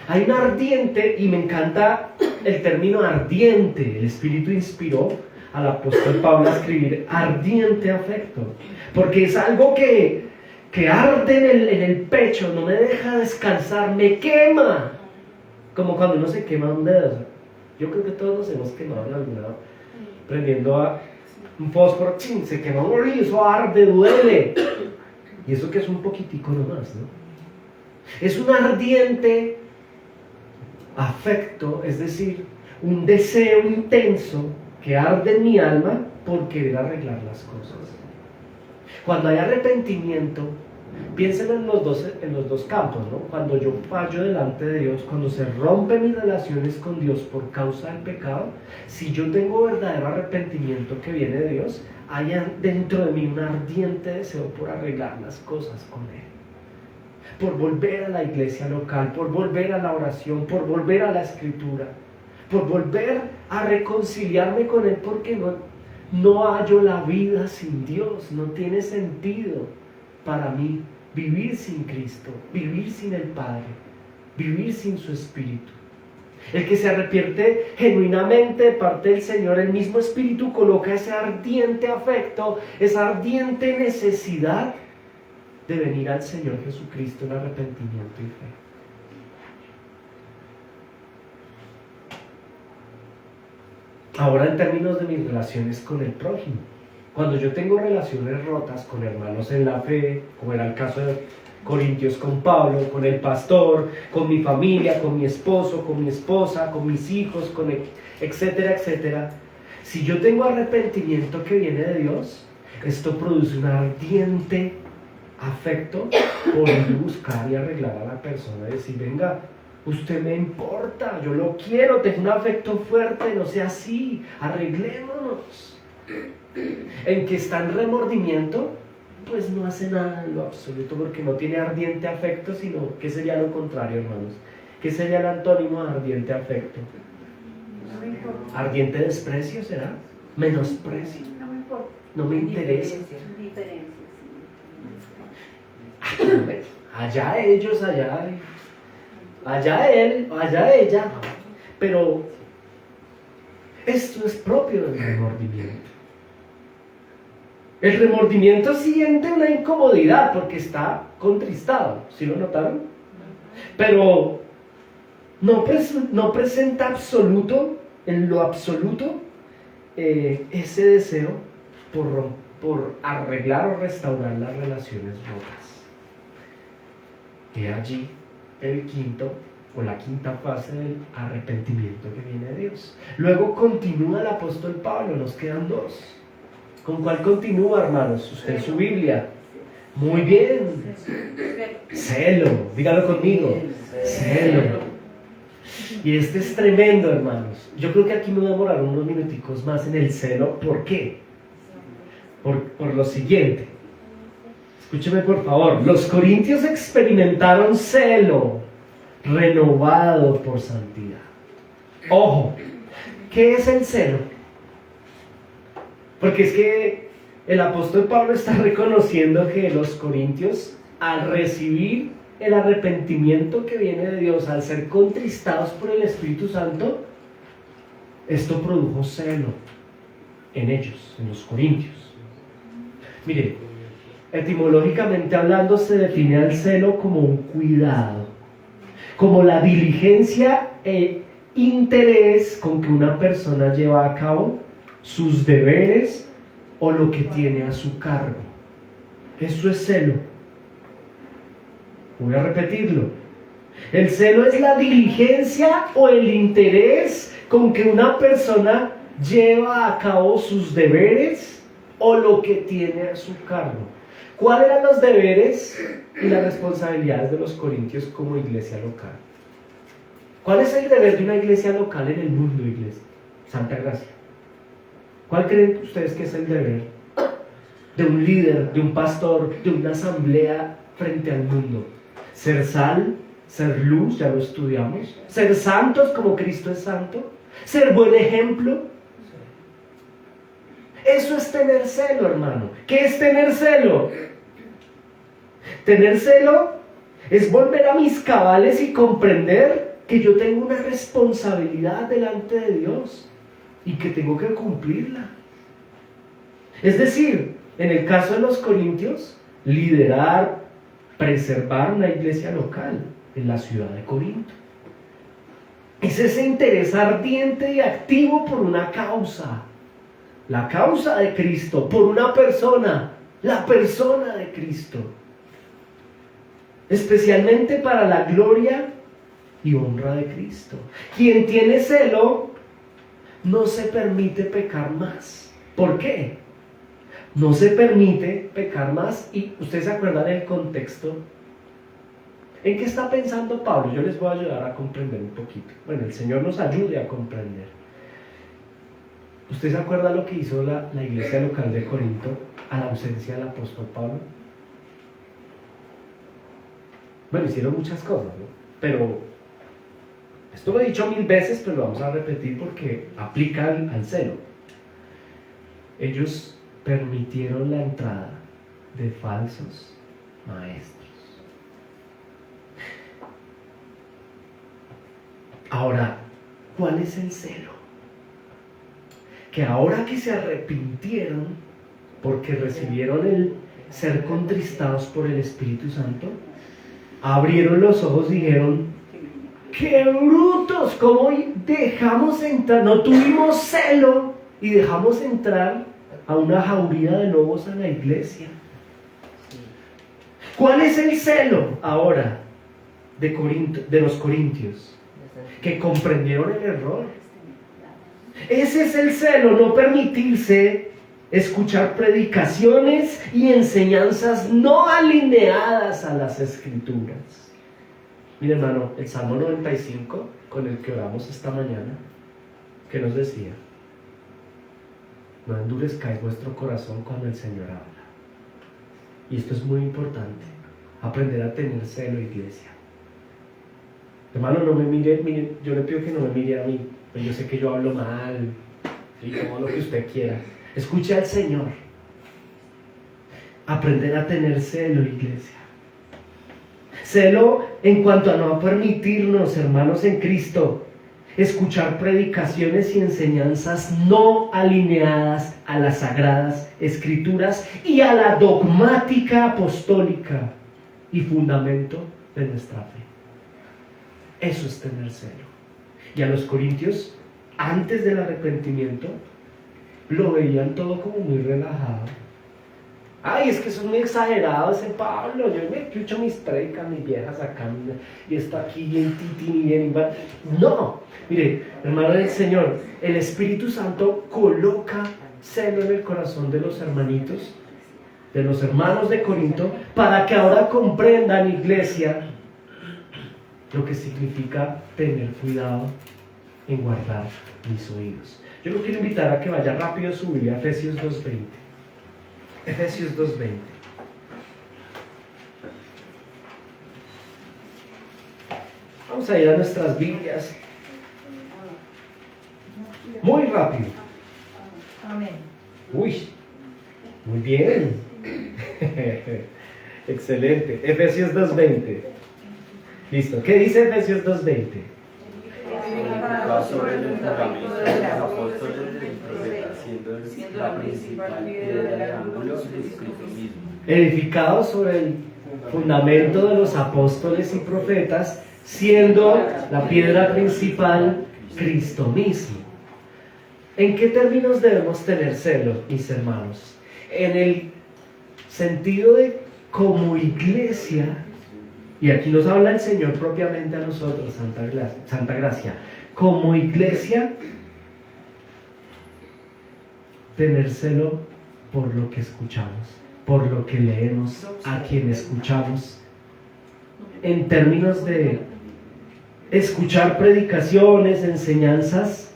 Hay un ardiente, y me encanta el término ardiente. El Espíritu inspiró al apóstol Pablo a escribir ardiente afecto, porque es algo que arde en el pecho, no me deja descansar, me quema, como cuando uno se quema un dedo. Yo creo que todos nos hemos quemado en algún lado, prendiendo a un fósforo, ¡chin!, se quema un orillo, eso arde, duele, y eso que es un poquitico nomás, ¿no? Es un ardiente afecto, es decir, un deseo intenso que arde en mi alma por querer arreglar las cosas. Cuando hay arrepentimiento, piensen en los dos campos, ¿no? Cuando yo fallo delante de Dios, cuando se rompen mis relaciones con Dios por causa del pecado, si yo tengo verdadero arrepentimiento que viene de Dios, hay dentro de mí un ardiente deseo por arreglar las cosas con Él, por volver a la iglesia local, por volver a la oración, por volver a la escritura, por volver a reconciliarme con Él, porque no hallo la vida sin Dios, no tiene sentido para mí vivir sin Cristo, vivir sin el Padre, vivir sin su Espíritu. El que se arrepiente genuinamente de parte del Señor, el mismo Espíritu coloca ese ardiente afecto, esa ardiente necesidad de venir al Señor Jesucristo en arrepentimiento y fe. Ahora, en términos de mis relaciones con el prójimo, cuando yo tengo relaciones rotas con hermanos en la fe, como era el caso de Corintios con Pablo, con el pastor, con mi familia, con mi esposo, con mi esposa, con mis hijos, etcétera, etcétera, si yo tengo arrepentimiento que viene de Dios, esto produce un ardiente afecto por ir a buscar y arreglar a la persona y decir, venga, usted me importa, yo lo quiero, tengo un afecto fuerte, no sea así, arreglémonos. En que está en remordimiento, pues no hace nada en lo absoluto porque no tiene ardiente afecto, sino, ¿qué sería lo contrario, hermanos? ¿Qué sería el antónimo de ardiente afecto? ¿Ardiente desprecio será? Menosprecio. No me interesa. Allá ellos, allá él, allá ella, pero esto es propio del remordimiento. El remordimiento siente una incomodidad porque está contristado, ¿sí lo notaron? Pero no presenta en lo absoluto, ese deseo por arreglar o restaurar las relaciones rotas. He allí el quinto o la quinta fase del arrepentimiento que viene de Dios. Luego continúa el apóstol Pablo, nos quedan dos. ¿Con cuál continúa, hermanos? Usted en su Biblia. Muy bien. Celo, dígalo conmigo. Celo. Y este es tremendo, hermanos. Yo creo que aquí me voy a demorar unos minuticos más en el celo. ¿Por qué? Por lo siguiente. Escúcheme por favor. Los corintios experimentaron celo renovado por santidad. Ojo, ¿qué es el celo? Porque es que el apóstol Pablo está reconociendo que los corintios, al recibir el arrepentimiento que viene de Dios, al ser contristados por el Espíritu Santo, esto produjo celo en ellos, en los corintios. Mire, etimológicamente hablando, se define al celo como un cuidado, como la diligencia e interés con que una persona lleva a cabo sus deberes o lo que tiene a su cargo. Eso es celo. Voy a repetirlo. El celo es la diligencia o el interés con que una persona lleva a cabo sus deberes o lo que tiene a su cargo. ¿Cuáles eran los deberes y las responsabilidades de los corintios como iglesia local? ¿Cuál es el deber de una iglesia local en el mundo, iglesia? Santa Gracia. ¿Cuál creen ustedes que es el deber de un líder, de un pastor, de una asamblea frente al mundo? Ser sal, ser luz, ya lo estudiamos. Ser santos como Cristo es santo. Ser buen ejemplo. Eso es tener celo, hermano. ¿Qué es tener celo? Tener celo es volver a mis cabales y comprender que yo tengo una responsabilidad delante de Dios y que tengo que cumplirla. Es decir, en el caso de los corintios, liderar, preservar una iglesia local en la ciudad de Corinto. Es ese interés ardiente y activo por una causa, la causa de Cristo, por una persona, la persona de Cristo, especialmente para la gloria y honra de Cristo. Quien tiene celo no se permite pecar más. ¿Por qué? No se permite pecar más. Y ustedes se acuerdan del contexto. ¿En qué está pensando Pablo? Yo les voy a ayudar a comprender un poquito. Bueno, el Señor nos ayude a comprender. ¿Usted se acuerda lo que hizo la iglesia local de Corinto a la ausencia del apóstol Pablo? Bueno, hicieron muchas cosas, ¿no? Pero esto lo he dicho 1000 veces, pero lo vamos a repetir porque aplica al celo. Ellos permitieron la entrada de falsos maestros. Ahora, ¿cuál es el celo? Que ahora que se arrepintieron porque recibieron el ser contristados por el Espíritu Santo, abrieron los ojos y dijeron: ¡qué brutos! ¿Cómo dejamos entrar? No tuvimos celo y dejamos entrar a una jauría de lobos a la iglesia. ¿Cuál es el celo ahora de los corintios? Que comprendieron el error. Ese es el celo, no permitirse escuchar predicaciones y enseñanzas no alineadas a las Escrituras. Mire, hermano, el Salmo 95 con el que oramos esta mañana, ¿qué nos decía? No endurezcáis vuestro corazón cuando el Señor habla. Y esto es muy importante, aprender a tener celo, iglesia. Hermano, no me mire, yo le pido que no me mire a mí, pues yo sé que yo hablo mal, y todo lo que usted quiera. Escuche al Señor. Aprender a tener celo, iglesia. Celo en cuanto a no permitirnos, hermanos en Cristo, escuchar predicaciones y enseñanzas no alineadas a las sagradas Escrituras y a la dogmática apostólica y fundamento de nuestra fe. Eso es tener celo. Y a los corintios, antes del arrepentimiento, lo veían todo como muy relajado. Ay, es que eso es muy exagerado ese Pablo. Yo me escucho mis predicas, mis viejas acá, y está aquí bien titi, bien igual. No, mire, hermano del Señor, el Espíritu Santo coloca celo en el corazón de los hermanitos, de los hermanos de Corinto, para que ahora comprendan, iglesia, lo que significa tener cuidado en guardar mis oídos. Yo lo quiero invitar a que vaya rápido a su Biblia, Efesios 2:20. Efesios 2:20. Vamos a ir a nuestras Biblias. Muy rápido. Amén. Uy, muy bien. Excelente. Efesios 2:20. Listo. ¿Qué dice Efesios 2:20? Sobre el fundamento de los apóstoles y profetas, siendo la principal piedra del ángulo Jesucristo mismo. Edificado sobre el fundamento de los apóstoles y profetas, siendo la piedra principal Cristo mismo. ¿En qué términos debemos tener celo, mis hermanos? En el sentido de como iglesia, y aquí nos habla el Señor propiamente a nosotros, Santa Gracia, como iglesia, tener celo por lo que escuchamos, por lo que leemos, a quien escuchamos, en términos de escuchar predicaciones, enseñanzas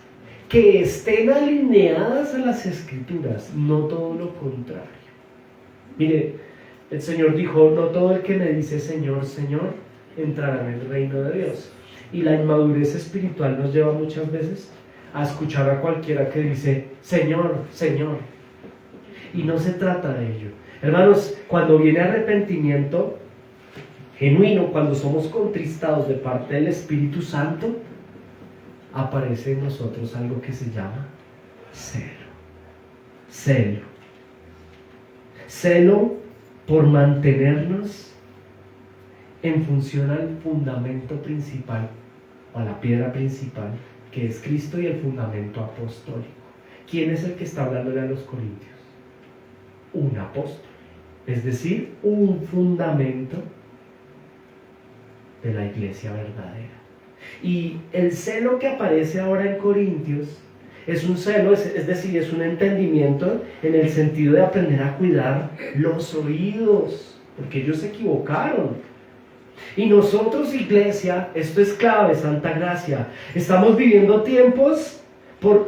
que estén alineadas a las Escrituras, no todo lo contrario. Mire, el Señor dijo, no todo el que me dice Señor, Señor, entrará en el reino de Dios. Y la inmadurez espiritual nos lleva muchas veces a escuchar a cualquiera que dice Señor, Señor. Y no se trata de ello. Hermanos, cuando viene arrepentimiento genuino, cuando somos contristados de parte del Espíritu Santo, aparece en nosotros algo que se llama celo. Celo. Celo por mantenernos en función al fundamento principal, o a la piedra principal, que es Cristo, y el fundamento apostólico. ¿Quién es el que está hablándole a los corintios? Un apóstol, es decir, un fundamento de la iglesia verdadera. Y el celo que aparece ahora en Corintios es un celo, es decir, es un entendimiento en el sentido de aprender a cuidar los oídos, porque ellos se equivocaron. Y nosotros, iglesia, esto es clave, Santa Gracia, estamos viviendo tiempos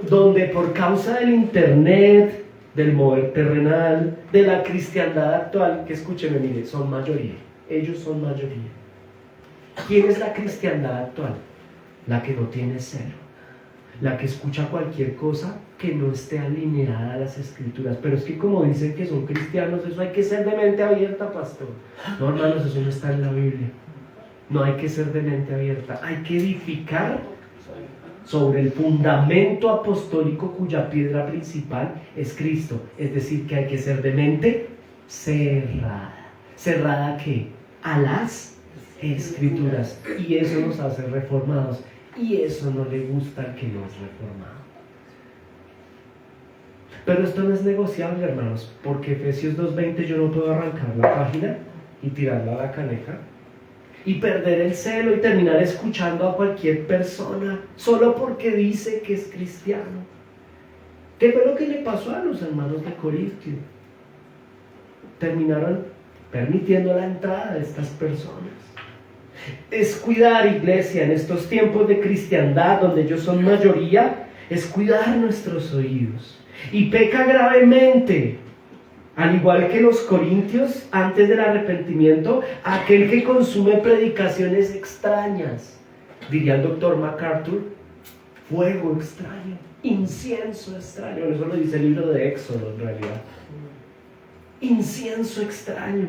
donde por causa del internet, del mover terrenal, de la cristiandad actual, que escúcheme, mire, son mayoría, ellos son mayoría. ¿Quién es la cristiandad actual? La que no tiene celo, la que escucha cualquier cosa que no esté alineada a las Escrituras. Pero es que como dicen que son cristianos, eso hay que ser de mente abierta, pastor. No, hermanos, eso no está en la Biblia. No hay que ser de mente abierta, hay que edificar sobre el fundamento apostólico cuya piedra principal es Cristo. Es decir, que hay que ser de mente cerrada. ¿Cerrada qué? A las Escrituras. Y eso nos hace reformados. Y eso no le gusta al que no es reformado. Pero esto no es negociable, hermanos, porque Efesios 2:20 yo no puedo arrancar la página y tirarla a la caneca y perder el celo y terminar escuchando a cualquier persona solo porque dice que es cristiano. ¿Qué fue lo que le pasó a los hermanos de Corintio? Terminaron permitiendo la entrada de estas personas. Es cuidar, iglesia, en estos tiempos de cristiandad donde ellos son mayoría, es cuidar nuestros oídos. Y peca gravemente, al igual que los corintios antes del arrepentimiento, aquel que consume predicaciones extrañas. Diría el doctor MacArthur, fuego extraño, incienso extraño. Eso lo dice el libro de Éxodo en realidad. Incienso extraño.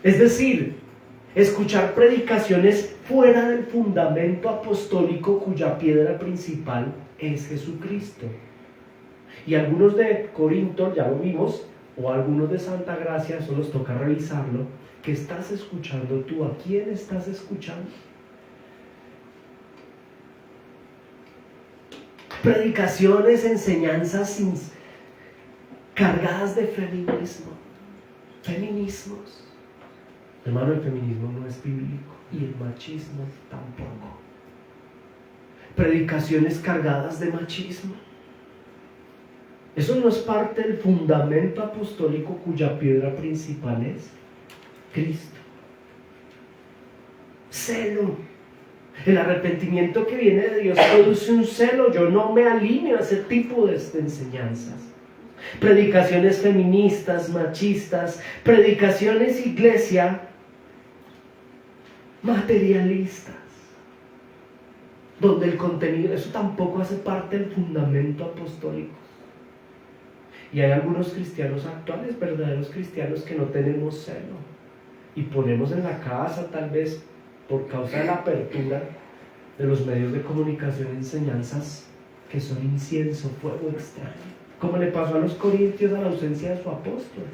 Es decir, escuchar predicaciones fuera del fundamento apostólico cuya piedra principal es Jesucristo. Y algunos de Corinto, ya lo vimos, o algunos de Santa Gracia, eso nos toca revisarlo. ¿Qué estás escuchando tú? ¿A quién estás escuchando? Predicaciones, enseñanzas cargadas de feminismos. Hermano, el feminismo no es bíblico y el machismo tampoco. Predicaciones cargadas de machismo. Eso no es parte del fundamento apostólico cuya piedra principal es Cristo. Celo. El arrepentimiento que viene de Dios produce un celo. Yo no me alineo a ese tipo de enseñanzas. Predicaciones feministas, machistas, predicaciones, iglesia, materialistas. donde el contenido, eso tampoco hace parte del fundamento apostólico. Y hay algunos cristianos actuales, verdaderos cristianos, que no tenemos celo y ponemos en la casa, tal vez por causa de la apertura de los medios de comunicación, enseñanzas que son incienso, fuego extraño, como le pasó a los corintios a la ausencia de su apóstol.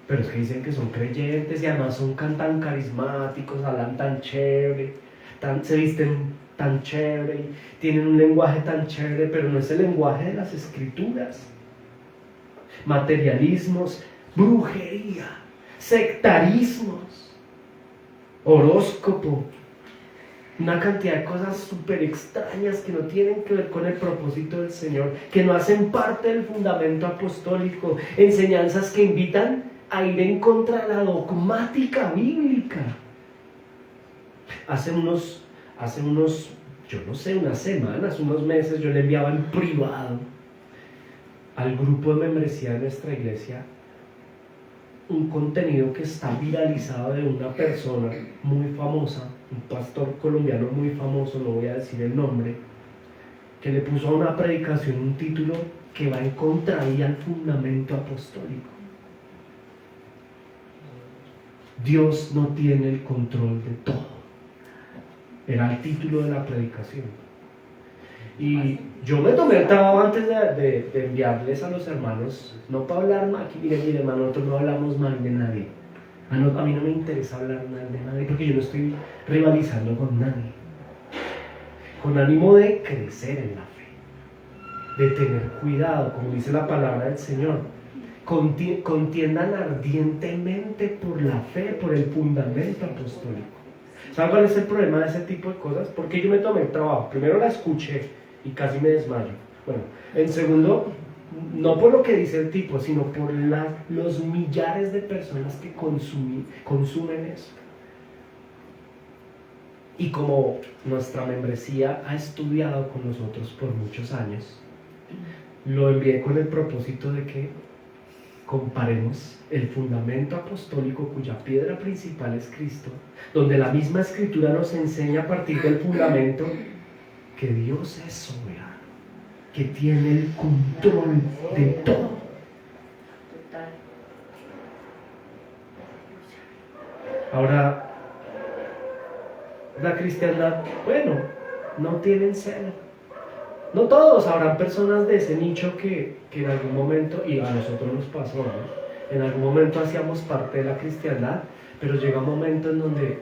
Pero es que dicen que son creyentes y además son tan carismáticos, hablan tan chévere, se visten tan chévere y tienen un lenguaje tan chévere, pero no es el lenguaje de las escrituras. Materialismos, brujería, sectarismos, horóscopo, una cantidad de cosas súper extrañas que no tienen que ver con el propósito del Señor, que no hacen parte del fundamento apostólico, enseñanzas que invitan a ir en contra de la dogmática bíblica. Hace unos, yo no sé, unas semanas, unos meses, yo le enviaba en privado al grupo de membresía de nuestra iglesia un contenido que está viralizado de una persona muy famosa, un pastor colombiano muy famoso, no voy a decir el nombre, que le puso a una predicación un título que va en contravía al fundamento apostólico. Dios no tiene el control de todo. Era el título de la predicación. Y yo me tomé el trabajo antes de enviarles a los hermanos, no para hablar mal, aquí mire hermano, nosotros no hablamos mal de nadie. A mí no me interesa hablar mal de nadie porque yo no estoy rivalizando con nadie. Con ánimo de crecer en la fe, de tener cuidado, como dice la palabra del Señor. Contiendan ardientemente por la fe, por el fundamento apostólico. ¿Saben cuál es el problema de ese tipo de cosas? Porque yo me tomé el trabajo, primero la escuché y casi me desmayo. Bueno, en segundo, no por lo que dice el tipo, sino por los millares de personas que consumen eso. Y como nuestra membresía ha estudiado con nosotros por muchos años, lo envié con el propósito de que comparemos el fundamento apostólico, cuya piedra principal es Cristo, donde la misma Escritura nos enseña a partir del fundamento que Dios es soberano, que tiene el control de todo. Ahora, la cristiandad, bueno, no tienen celo. No todos, habrán personas de ese nicho que en algún momento, y a nosotros nos pasó, ¿no? En algún momento hacíamos parte de la cristiandad, pero llega un momento en donde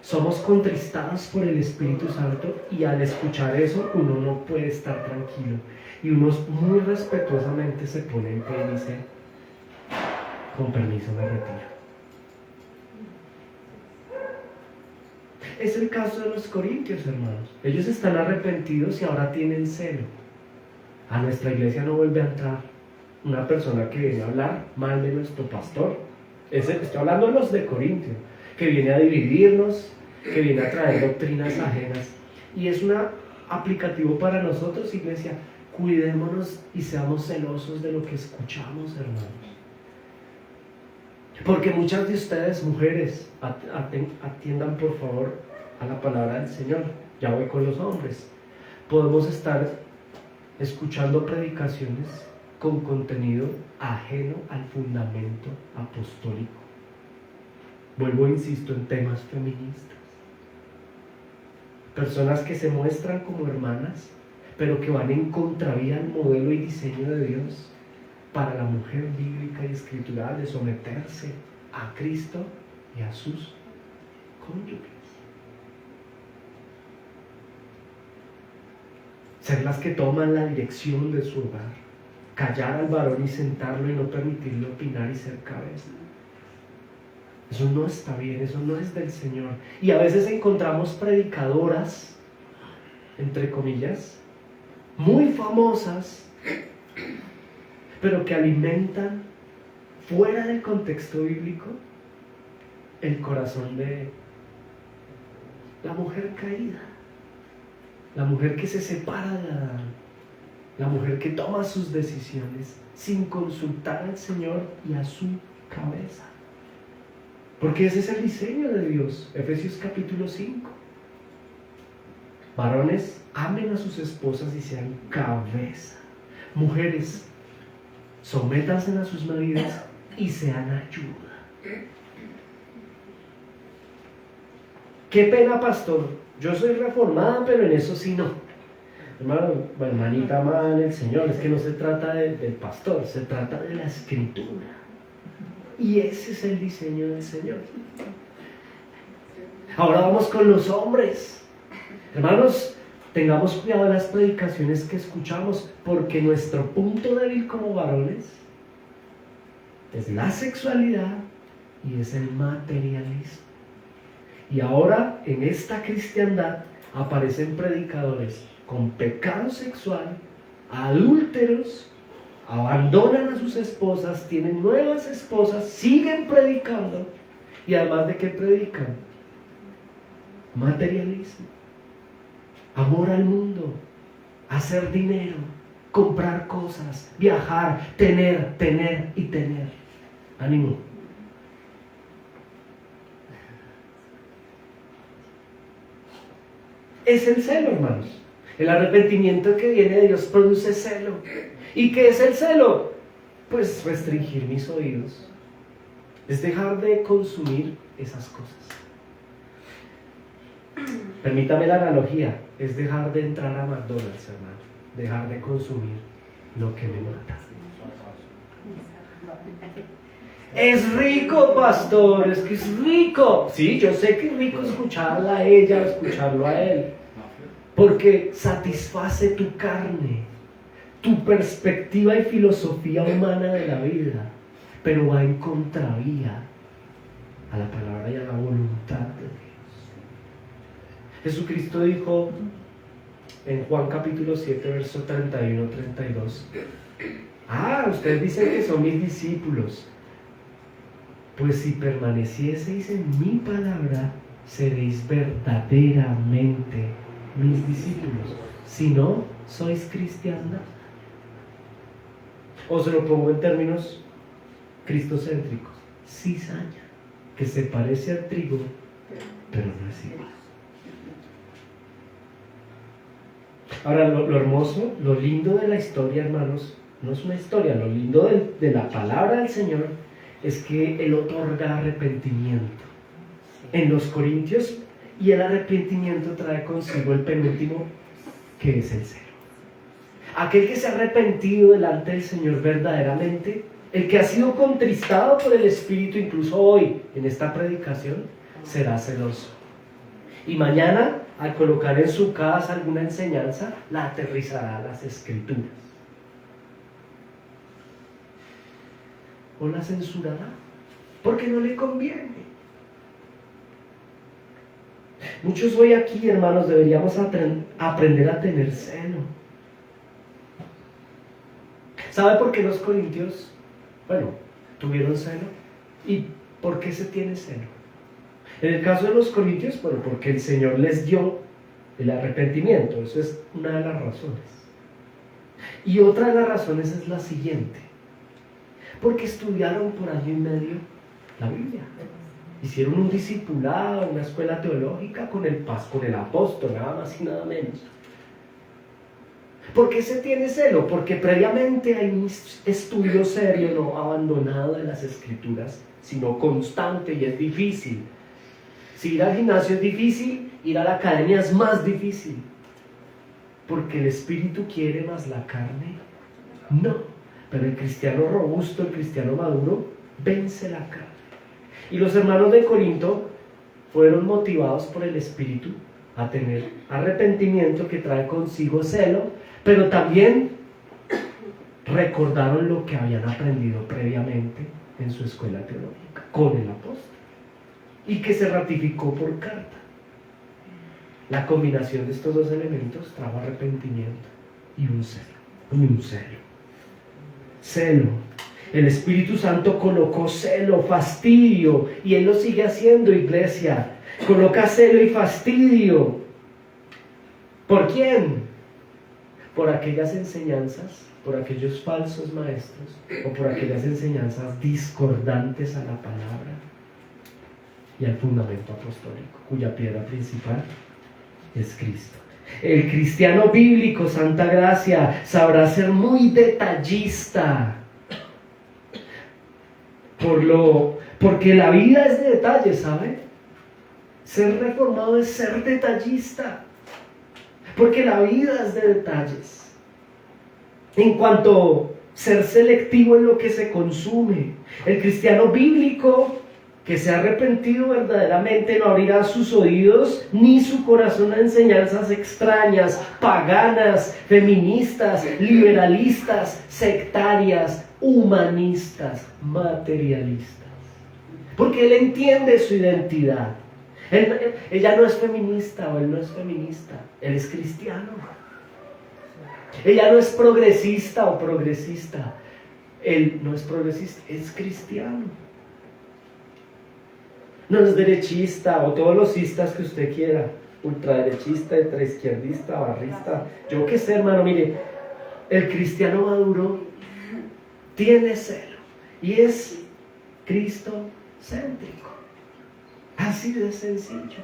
somos contristados por el Espíritu Santo y al escuchar eso uno no puede estar tranquilo y uno muy respetuosamente se pone en pie y dice, con permiso me retiro. Es el caso de los corintios, hermanos. Ellos están arrepentidos y ahora tienen celo. A nuestra iglesia no vuelve a entrar una persona que viene a hablar mal de nuestro pastor. Estoy hablando de los de Corintio, que viene a dividirnos, que viene a traer doctrinas ajenas. Y es un aplicativo para nosotros, iglesia. Cuidémonos y seamos celosos de lo que escuchamos, hermanos. Porque muchas de ustedes, mujeres, atiendan por favor a la palabra del Señor. Ya voy con los hombres. Podemos estar escuchando predicaciones con contenido ajeno al fundamento apostólico. Vuelvo, insisto, en temas feministas. Personas que se muestran como hermanas, pero que van en contravía al modelo y diseño de Dios para la mujer bíblica y escritural de someterse a Cristo y a sus cónyuges. Ser las que toman la dirección de su hogar, callar al varón y sentarlo y no permitirle opinar y ser cabeza. Eso no está bien, eso no es del Señor. Y a veces encontramos predicadoras, entre comillas, muy famosas, pero que alimentan fuera del contexto bíblico el corazón de la mujer caída, la mujer que se separa de Adán, la mujer que toma sus decisiones sin consultar al Señor y a su cabeza. Porque ese es el diseño de Dios. Efesios capítulo 5. Varones, amen a sus esposas y sean cabeza. Mujeres, sométanse a sus maridos y sean ayuda. Qué pena, pastor. Yo soy reformada, pero en eso sí no. Hermano, hermanita amada en el Señor, es que no se trata del pastor, se trata de la Escritura. Y ese es el diseño del Señor. Ahora vamos con los hombres. Hermanos, tengamos cuidado de las predicaciones que escuchamos, porque nuestro punto débil como varones es la sexualidad y es el materialismo. Y ahora en esta cristiandad aparecen predicadores con pecado sexual, adúlteros, abandonan a sus esposas, tienen nuevas esposas, siguen predicando. Y además de qué predican: materialismo, amor al mundo, hacer dinero, comprar cosas, viajar, tener y tener. Ánimo. Es el celo, hermanos. El arrepentimiento que viene de Dios produce celo. ¿Y qué es el celo? Pues restringir mis oídos. Es dejar de consumir esas cosas. Permítame la analogía. Es dejar de entrar a McDonald's, hermano. Dejar de consumir lo que me mata. Es rico, pastor, es que es rico. Sí, yo sé que es rico escucharla a ella, escucharlo a él, porque satisface tu carne, tu perspectiva y filosofía humana de la vida, pero va en contravía a la palabra y a la voluntad de Dios. Jesucristo dijo en Juan capítulo 7, verso 31-32: ustedes dicen que son mis discípulos. Pues si permanecieseis en mi palabra, seréis verdaderamente mis discípulos. Si no, sois cristianos. O se lo pongo en términos cristocéntricos: cizaña, que se parece al trigo, pero no es igual. Ahora, lo hermoso, lo lindo de la historia, hermanos, no es una historia, lo lindo de la palabra del Señor es que Él otorga arrepentimiento en los Corintios, y el arrepentimiento trae consigo el penúltimo, que es el celo. Aquel que se ha arrepentido delante del Señor verdaderamente, el que ha sido contristado por el Espíritu, incluso hoy en esta predicación, será celoso. Y mañana, al colocar en su casa alguna enseñanza, la aterrizará a las Escrituras. O la censurará, porque no le conviene. Muchos hoy aquí, hermanos, deberíamos aprender a tener celo. ¿Sabe por qué los corintios, tuvieron celo? ¿Y por qué se tiene celo? En el caso de los corintios, porque el Señor les dio el arrepentimiento. Eso es una de las razones. Y otra de las razones es la siguiente: porque estudiaron por año y medio la Biblia. Hicieron un discipulado, una escuela teológica con el apóstol, nada más y nada menos. ¿Por qué se tiene celo? Porque previamente hay un estudio serio, no abandonado de las Escrituras, sino constante, y es difícil. Si ir al gimnasio es difícil, ir a la academia es más difícil. Porque el espíritu quiere, más la carne no. Pero el cristiano robusto, el cristiano maduro, vence la carne. Y los hermanos de Corinto fueron motivados por el Espíritu a tener arrepentimiento que trae consigo celo, pero también recordaron lo que habían aprendido previamente en su escuela teológica con el apóstol, y que se ratificó por carta. La combinación de estos dos elementos trajo arrepentimiento y un celo. Celo. El Espíritu Santo colocó celo, fastidio, y Él lo sigue haciendo, iglesia. Coloca celo y fastidio. ¿Por quién? Por aquellas enseñanzas, por aquellos falsos maestros, o por aquellas enseñanzas discordantes a la palabra y al fundamento apostólico, cuya piedra principal es Cristo. El cristiano bíblico, santa gracia, sabrá ser muy detallista. Porque la vida es de detalles, ¿sabe? Ser reformado es ser detallista. Porque la vida es de detalles. En cuanto a ser selectivo en lo que se consume. El cristiano bíblico que se ha arrepentido verdaderamente no abrirá sus oídos ni su corazón a enseñanzas extrañas, paganas, feministas, liberalistas, sectarias, humanistas, materialistas. Porque él entiende su identidad. Ella no es feminista o él no es feminista, él es cristiano. Ella no es progresista o progresista, él no es progresista, es cristiano. No es derechista o todos los istas que usted quiera, ultraderechista, ultraizquierdista, barrista, yo qué sé, hermano. Mire, el cristiano maduro tiene celo y es cristocéntrico, así de sencillo.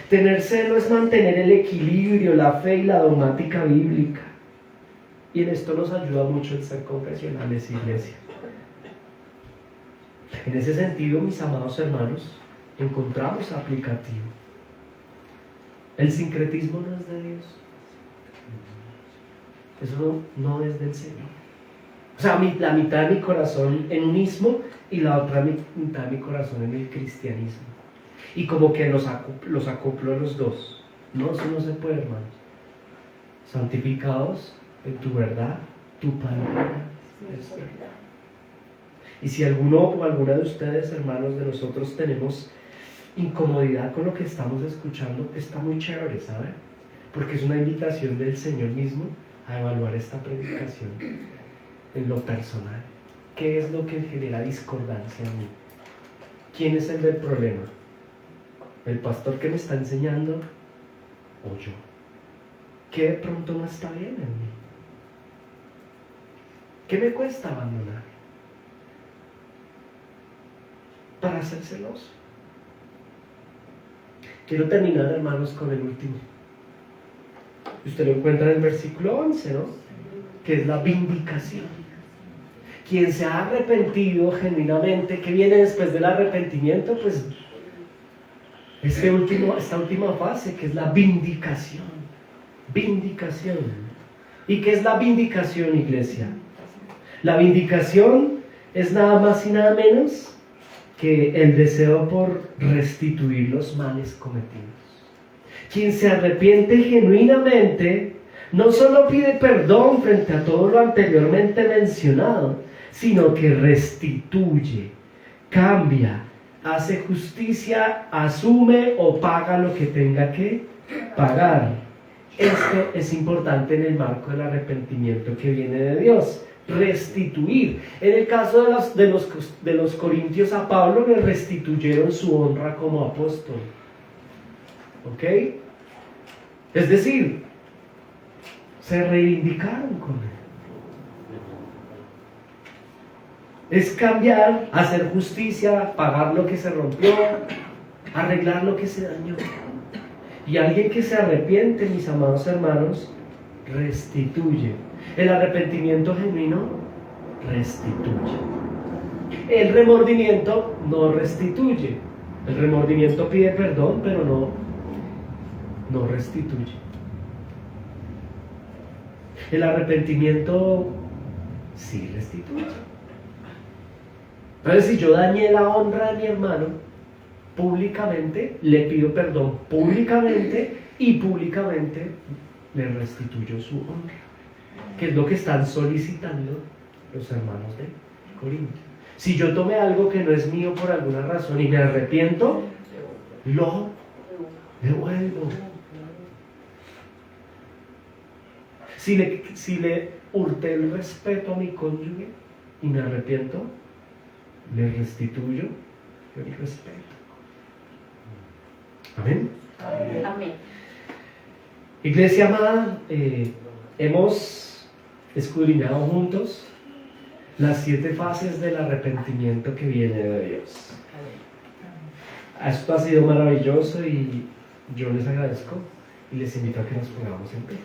Tener celo es mantener el equilibrio, la fe y la dogmática bíblica, y en esto nos ayuda mucho el ser confesionales, iglesia. En ese sentido, mis amados hermanos, encontramos aplicativo. El sincretismo no es de Dios. Eso no es del Señor. O sea, la mitad de mi corazón en un ismo y la otra mitad de mi corazón en el cristianismo. Y como que los acoplo a los dos. No, eso no se puede, hermanos. Santificados en tu verdad, tu palabra es verdad. Y si alguno o alguna de ustedes, hermanos, de nosotros tenemos incomodidad con lo que estamos escuchando, está muy chévere, ¿sabe? Porque es una invitación del Señor mismo a evaluar esta predicación en lo personal. ¿Qué es lo que genera discordancia en mí? ¿Quién es el del problema? ¿El pastor que me está enseñando o yo? ¿Qué de pronto no está bien en mí? ¿Qué me cuesta abandonar para ser celoso? Quiero terminar, hermanos, con el último. Usted lo encuentra en el versículo 11, ¿no? Que es la vindicación. Quien se ha arrepentido genuinamente, ¿qué viene después del arrepentimiento? Pues esta última fase, que es la vindicación. Vindicación. ¿Y qué es la vindicación, iglesia? La vindicación es nada más y nada menos que el deseo por restituir los males cometidos. Quien se arrepiente genuinamente no solo pide perdón frente a todo lo anteriormente mencionado, sino que restituye, cambia, hace justicia, asume o paga lo que tenga que pagar. Esto es importante en el marco del arrepentimiento que viene de Dios. Restituir. En el caso de los corintios, a Pablo le restituyeron su honra como apóstol. ¿Ok? Es decir, se reivindicaron con él. Es cambiar, hacer justicia, pagar lo que se rompió, arreglar lo que se dañó. Y alguien que se arrepiente, mis amados hermanos, restituye. El arrepentimiento genuino restituye. El remordimiento no restituye. El remordimiento pide perdón, pero no restituye. El arrepentimiento sí restituye. Entonces, si yo dañé la honra de mi hermano, públicamente le pido perdón, públicamente y públicamente le restituyo su honra, que es lo que están solicitando los hermanos de Corinto. Si yo tomé algo que no es mío por alguna razón y me arrepiento, lo devuelvo. Si le hurté el respeto a mi cónyuge y me arrepiento, le restituyo el respeto. Amén. Amén. Iglesia amada, hemos escudriñado juntos las 7 fases del arrepentimiento que viene de Dios. Esto ha sido maravilloso y Yo les agradezco y les invito a que nos pongamos en pie.